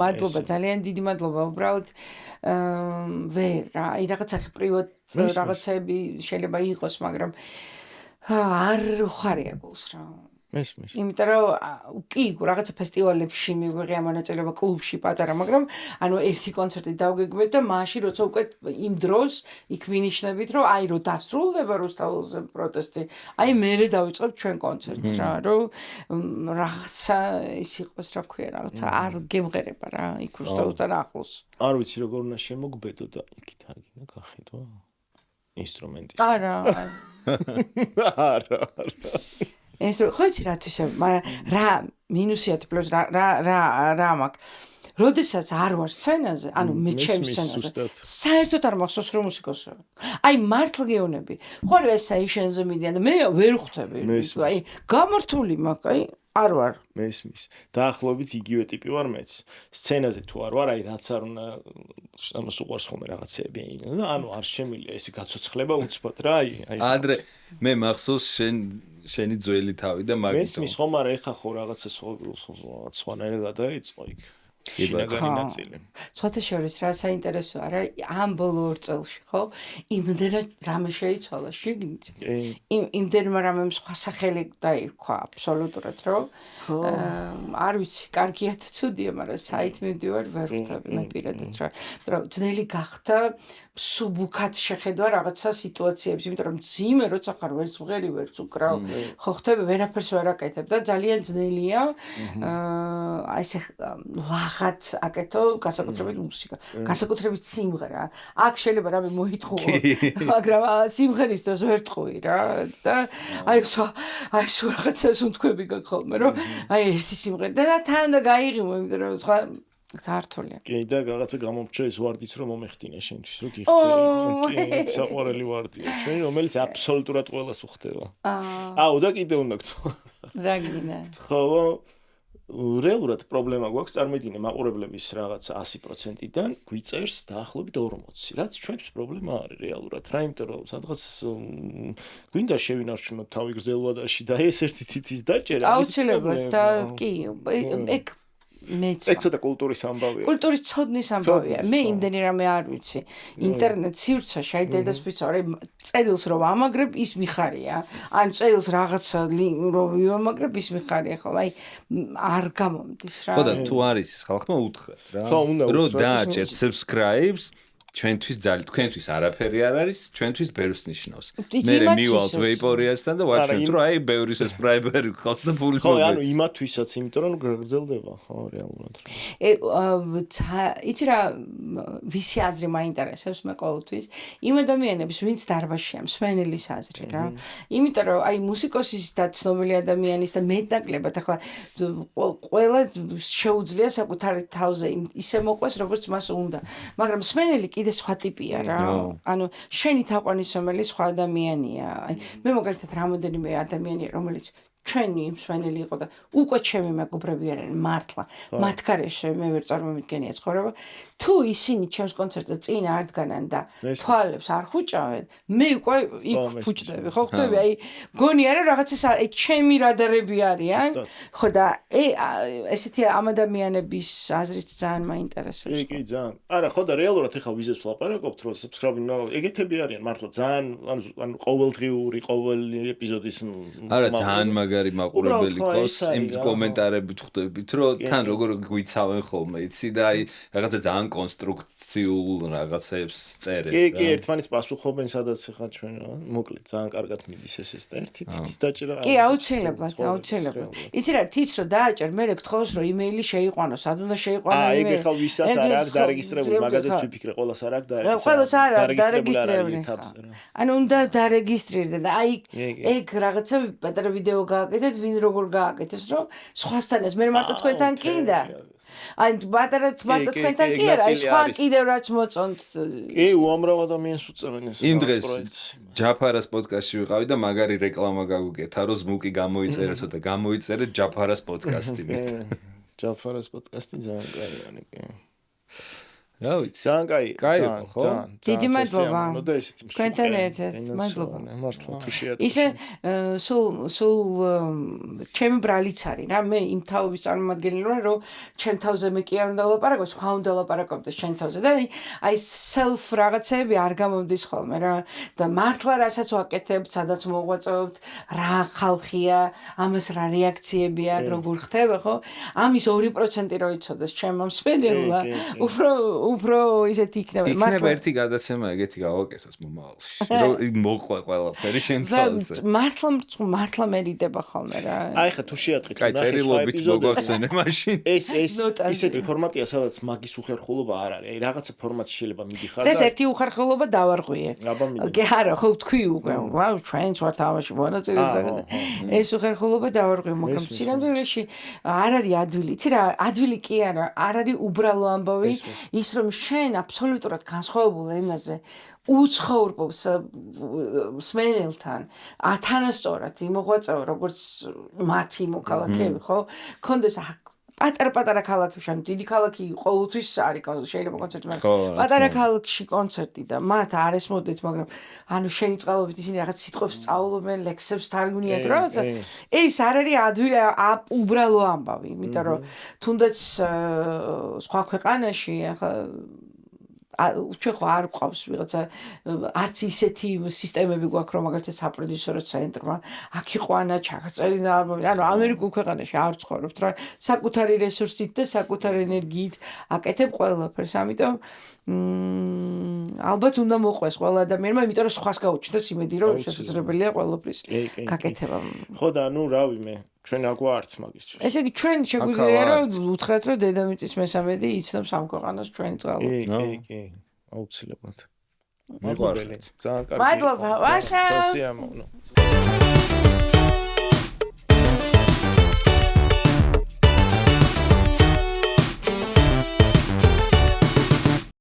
მადლობა, ძალიან დიდი მადლობა. უბრალოდ აი რაღაცა პრივატ რაღაცები შეიძლება იყოს, მაგრამ არ ხარია გულს რა. მესმის. იმიტომ რომ კი, რაღაცა ფესტივალებში მიგვიღია მონაწილეობა კლუბში პატარა, მაგრამ ანუ ერთი კონცერტი დავგეგმეთ და მაშინ როცა უკვე იმ დროს იქ ვინიშნებით, რომ აი რო დასრულდება რუსთაველზე პროტესტი, აი მერე დავიწყებ ჩვენ კონცერტს რა, რომ რაღაცა ის იყოს, რა ქვია, რაღაცა არ გემღერება რა, იქ რუსთაველთან ახლოს. არ ვიცი როგორ უნდა შემოგბედო და იქით არ გინდა გახედვა ინსტრუმენტი. არა. ეს ხო იცი რა თვისა, მაგრამ რა მინუსია თუ პლუს რა მაქვს. როდესაც არ ვარ სცენაზე, ანუ მე ჩემს სცენაზე, საერთოდ არ მახსოვს რომ მუსიკოსი. აი მართლა გეუბნები. ხო რა ეს საიშენზე მიდიან და მე ვერ ხვდები. აი გამართული მაქვს, აი არ ვარ. მესმის. დაახლოებით იგივე ტიპი ვარ მეც. სცენაზე თუ არ ვარ, აი რაც არ უნდა ამას უყვარს ხოლმე რაღაცები. და ანუ არ შემილია ესი გაცოცხლება უცბად რა, აი. ანდრე, მე მახსოვს შენი ძველი თავი და მაგითო. მესმის ხომ არა ეხა ხო რაღაცა სხვანაირად გადაიწყო იქ. შინაგანი ნაწილი. სხვათა შორის რა საინტერესოა რა ამ ბოლო 2 წელში ხო იმდენად რამე შეიცვალა შიგნით იმდენმა რამემ სხვა სახელი დაირქვა აბსოლუტურად რომ არ ვიცი კარგია თუ ცუდია მაგრამ საით მივდივარ ვერ ხვდები მე პირადად რა რომ ძნელი გახდა სუბუქად შეხედვა რაღაცა სიტუაციებს იმიტომ რომ ძიმე როცა ხარ ვერც მღერი ვერც უკრავ ხო ხდები ვერაფერს ვერ აკეთებ და ძალიან ძნელია აი ესე ვაღაც აკეთო განსაკუთრებით მუსიკა, განსაკუთრებით სიმღერა. აქ შეიძლება რამე მოიტყუო, მაგრამ სიმღერის დროს ვერ ტყუი რა და აი სულ რაღაცას უთქვები გაქვს ხოლმე, რომ აი ერთი სიმღერა და თან და გაიღიმო, იმიტომ რომ სხვა თართულია. კი და რაღაცა გამომრჩა ეს ვარდიც რომ მომეხდინა შენთვის, რომ გიხდე. კი, საყვარელი ვარდია. ჩვენ რომელიც აბსოლუტურად ყველას უხდება. აუ და კიდე უნდა გწო. რა გინდა? ხო, რეალურად პრობლემა გვაქვს წარმოიდგინე მაყურებლების რაღაც 100%-დან გვიწერს დაახლოებით 40, რაც ჩვენთვის პრობლემა არის რეალურად. რა იმიტომ რომ სადღაც გვინდა შევინარჩუნოთ თავი გრძელვადაში და ეს ერთი თითის დაჭერა აუცილებლად და კი ეგ მეც ეგ ცოტა კულტურის ამბავია. კულტურის ცოდნის ამბავია. მე იმდენი რამე არ ვიცი. ინტერნეტ სივრცეში აი დედას ვიცოდი, წერილს რომ ამაგრებ ის მიხარია. ან წერილს რაღაცა რომ ვიმაგრებ ის მიხარია ხო? აი არ გამომდის რა. ხო და თუ არის ხალხმა უთხრათ რა. რომ დააჭერთ subscribe-ს ჩვენთვის ძალიან თქვენთვის არაფერი არ არის, ჩვენთვის ბევრს ნიშნავს. მე მივალთ ვეიპორიასთან და ვაჩვენთ რომ აი ბევრი subscriber გყავს და ფული ხო, ანუ იმათვისაც, იმიტომ რომ გრძელდება, ხო, რეალურად. იცი რა ვისი აზრი მაინტერესებს მე ყოველთვის? იმ ადამიანების, ვინც დარბაზშია, მსმენელის აზრი რა. იმიტომ რომ აი მუსიკოსის და ცნობილი ადამიანის და მეტნაკლებად ახლა ყველა შეუძლია საკუთარი თავზე ისე მოყვეს, როგორც მას უნდა. მაგრამ მსმენელი კიდე სხვა ტიპია რა. ანუ შენი თაყვანისმომელი სხვა ადამიანია. აი მე მაგალითად რამოდენიმე ადამიანია, რომელიც ჩვენი მსმენელი იყო და უკვე ჩემი მეგობრები არიან მართლა. მათ გარეშე მე ვერ წარმოვიდგენია ცხოვრება. თუ ისინი ჩემს კონცერტზე წინ არ დგანან და თვალებს არ ხუჭავენ, მე უკვე იქ ფუჭდები, ხო ხდები? აი გონია რა რაღაცა აი ჩემი რადარები არიან. ხო და ესეთი ამ ადამიანების აზრით ძალიან მაინტერესებს. კი, ძალიან. არა, ხო და რეალურად ეხლა ვიზეს ვლაპარაკობთ, რომ subscribe ეგეთები არიან მართლა ძალიან ანუ ყოველდღიური ყოველი ეპიზოდის არა ძალიან მაგარი მაყურებელი ყავს იმ კომენტარებით ხვდებით რომ თან როგორ გვიცავენ ხოლმე იცი და აი რაღაცა ძალიან კონსტრუქციულ რაღაცებს წერენ კი კი ერთმანეთს პასუხობენ სადაც ხა ჩვენ მოკლედ ძალიან კარგად მიდის ეს და ერთი თითის დაჭერა კი აუცილებლად იცი რა თიც რომ დააჭერ მე გთხოვს რომ იმეილი შეიყვანო სად უნდა შეიყვანო იმეილი ეგ ხალ ვისაც არ არის დარეგისტრირებული მაგაზეც ვიფიქრე ყველას არ აქვს ყველას არ აქვს დარეგისტრირებული ანუ უნდა დარეგისტრირდე და აი ეგ რაღაცა პატარა ვიდეო გააკეთეთ ვინ როგორ გააკეთეს რომ სხვასთანაც მე მარტო თქვენთან კიდე აი მარტო თქვენთან კი არა აი სხვა კიდევ რაც მოწონთ კი უამრავ ადამიანს უწევენ ეს იმ დღეს ჯაფარას პოდკასტში ვიყავი და მაგარი რეკლამა გაგვიკეთა რომ ზმუკი გამოიწერეთო და გამოიწერეთ ჯაფარას პოდკასტი ჯაფარას პოდკასტი ძალიან კაია კი რა ვიცი ძალიან კაი ხო დიდი მადლობა თქვენთან ერთად მადლობა მართლა თუ შეატყო ისე სულ ჩემი ბრალიც არის რა მე იმ თავის წარმომადგენელი ვარ რომ ჩემ თავზე მე კი არ უნდა ლაპარაკო სხვა უნდა ლაპარაკობდეს ჩემ თავზე და აი self რაღაცები არ გამომდის ხოლმე რა და მართლა რასაც ვაკეთებ სადაც მოღვაწეობთ რა ხალხია ამას რა რეაქციები აქვს როგორ ხდება ხო ამის 2% რო იცოდეს ჩემ მსმენელმა უფრო ისეთი იქნება მართლა ერთი გადაცემა ეგეთი გავაკეთოს მომავალში რომ მოყვა ყველაფერი შენ თავზე მართლა მერიდება ხოლმე რა აი ხა თუ შეატყით კაი წერილობით მოგვახსენე მაშინ ეს ისეთი ფორმატია სადაც მაგის უხერხულობა არ არის აი რაღაცა ფორმატი შეიძლება მიდიხარ და ეს ერთი უხერხულობა დავარღვიე კი არა ხო თქვი უკვე ვაუ ჩვენც ვარ თამაში მონაწილეს რაღაცა ეს უხერხულობა დავარღვიე მაგრამ სინამდვილეში არ არის ადვილი იცი რა ადვილი კი არა არ არის უბრალო ამბავი ის რომ შენ აბსოლუტურად განსხვავებულ ენაზე უცხოვრობს მსმენელთან თანასწორად იმოღვაწეო როგორც მათი მოქალაქეები ხო კონდეს პატარა ქალაქებში ანუ დიდი ქალაქი ყოველთვის არის შეიძლება კონცერტი მაგრამ პატარა ქალაქში კონცერტი და მათ არ ესმოდეთ მაგრამ ანუ შენი წყალობით ისინი რაღაც სიტყვებს სწავლობენ ლექსებს თარგმნიან რაღაცა ეს არ არის ადვილი უბრალო ამბავი იმიტომ რომ თუნდაც სხვა ქვეყანაში ახლა ჩვენ ხო არ გვყავს ვიღაცა არც ისეთი სისტემები გვაქვს რომ მაგალითად საპროდიუსერო ცენტრმა აქ იყვანა ჩაგაწერინა ანუ ამერიკულ ქვეყანაში არ ცხოვრობთ რა საკუთარი რესურსით და საკუთარი ენერგიით აკეთებ ყველაფერს ამიტომ ალბათ უნდა მოყვეს ყველა ადამიანმა იმიტომ რომ სხვას გაუჩნდეს იმედი რომ შესაძლებელია ყველაფრის გაკეთება ხო და ნუ რავი მე ჩვენ აგვარც მაგისთვის. ესე იგი ჩვენ შეგვიძლია რომ უთხრათ რომ დედამიწის მესამედი იცნობს ამ ქვეყანას ჩვენი წყალობით. კი, აუცილებლად. მიყვარხართ. ძალიან კარგი. მადლობა, ვაშა. სასიამოვნო.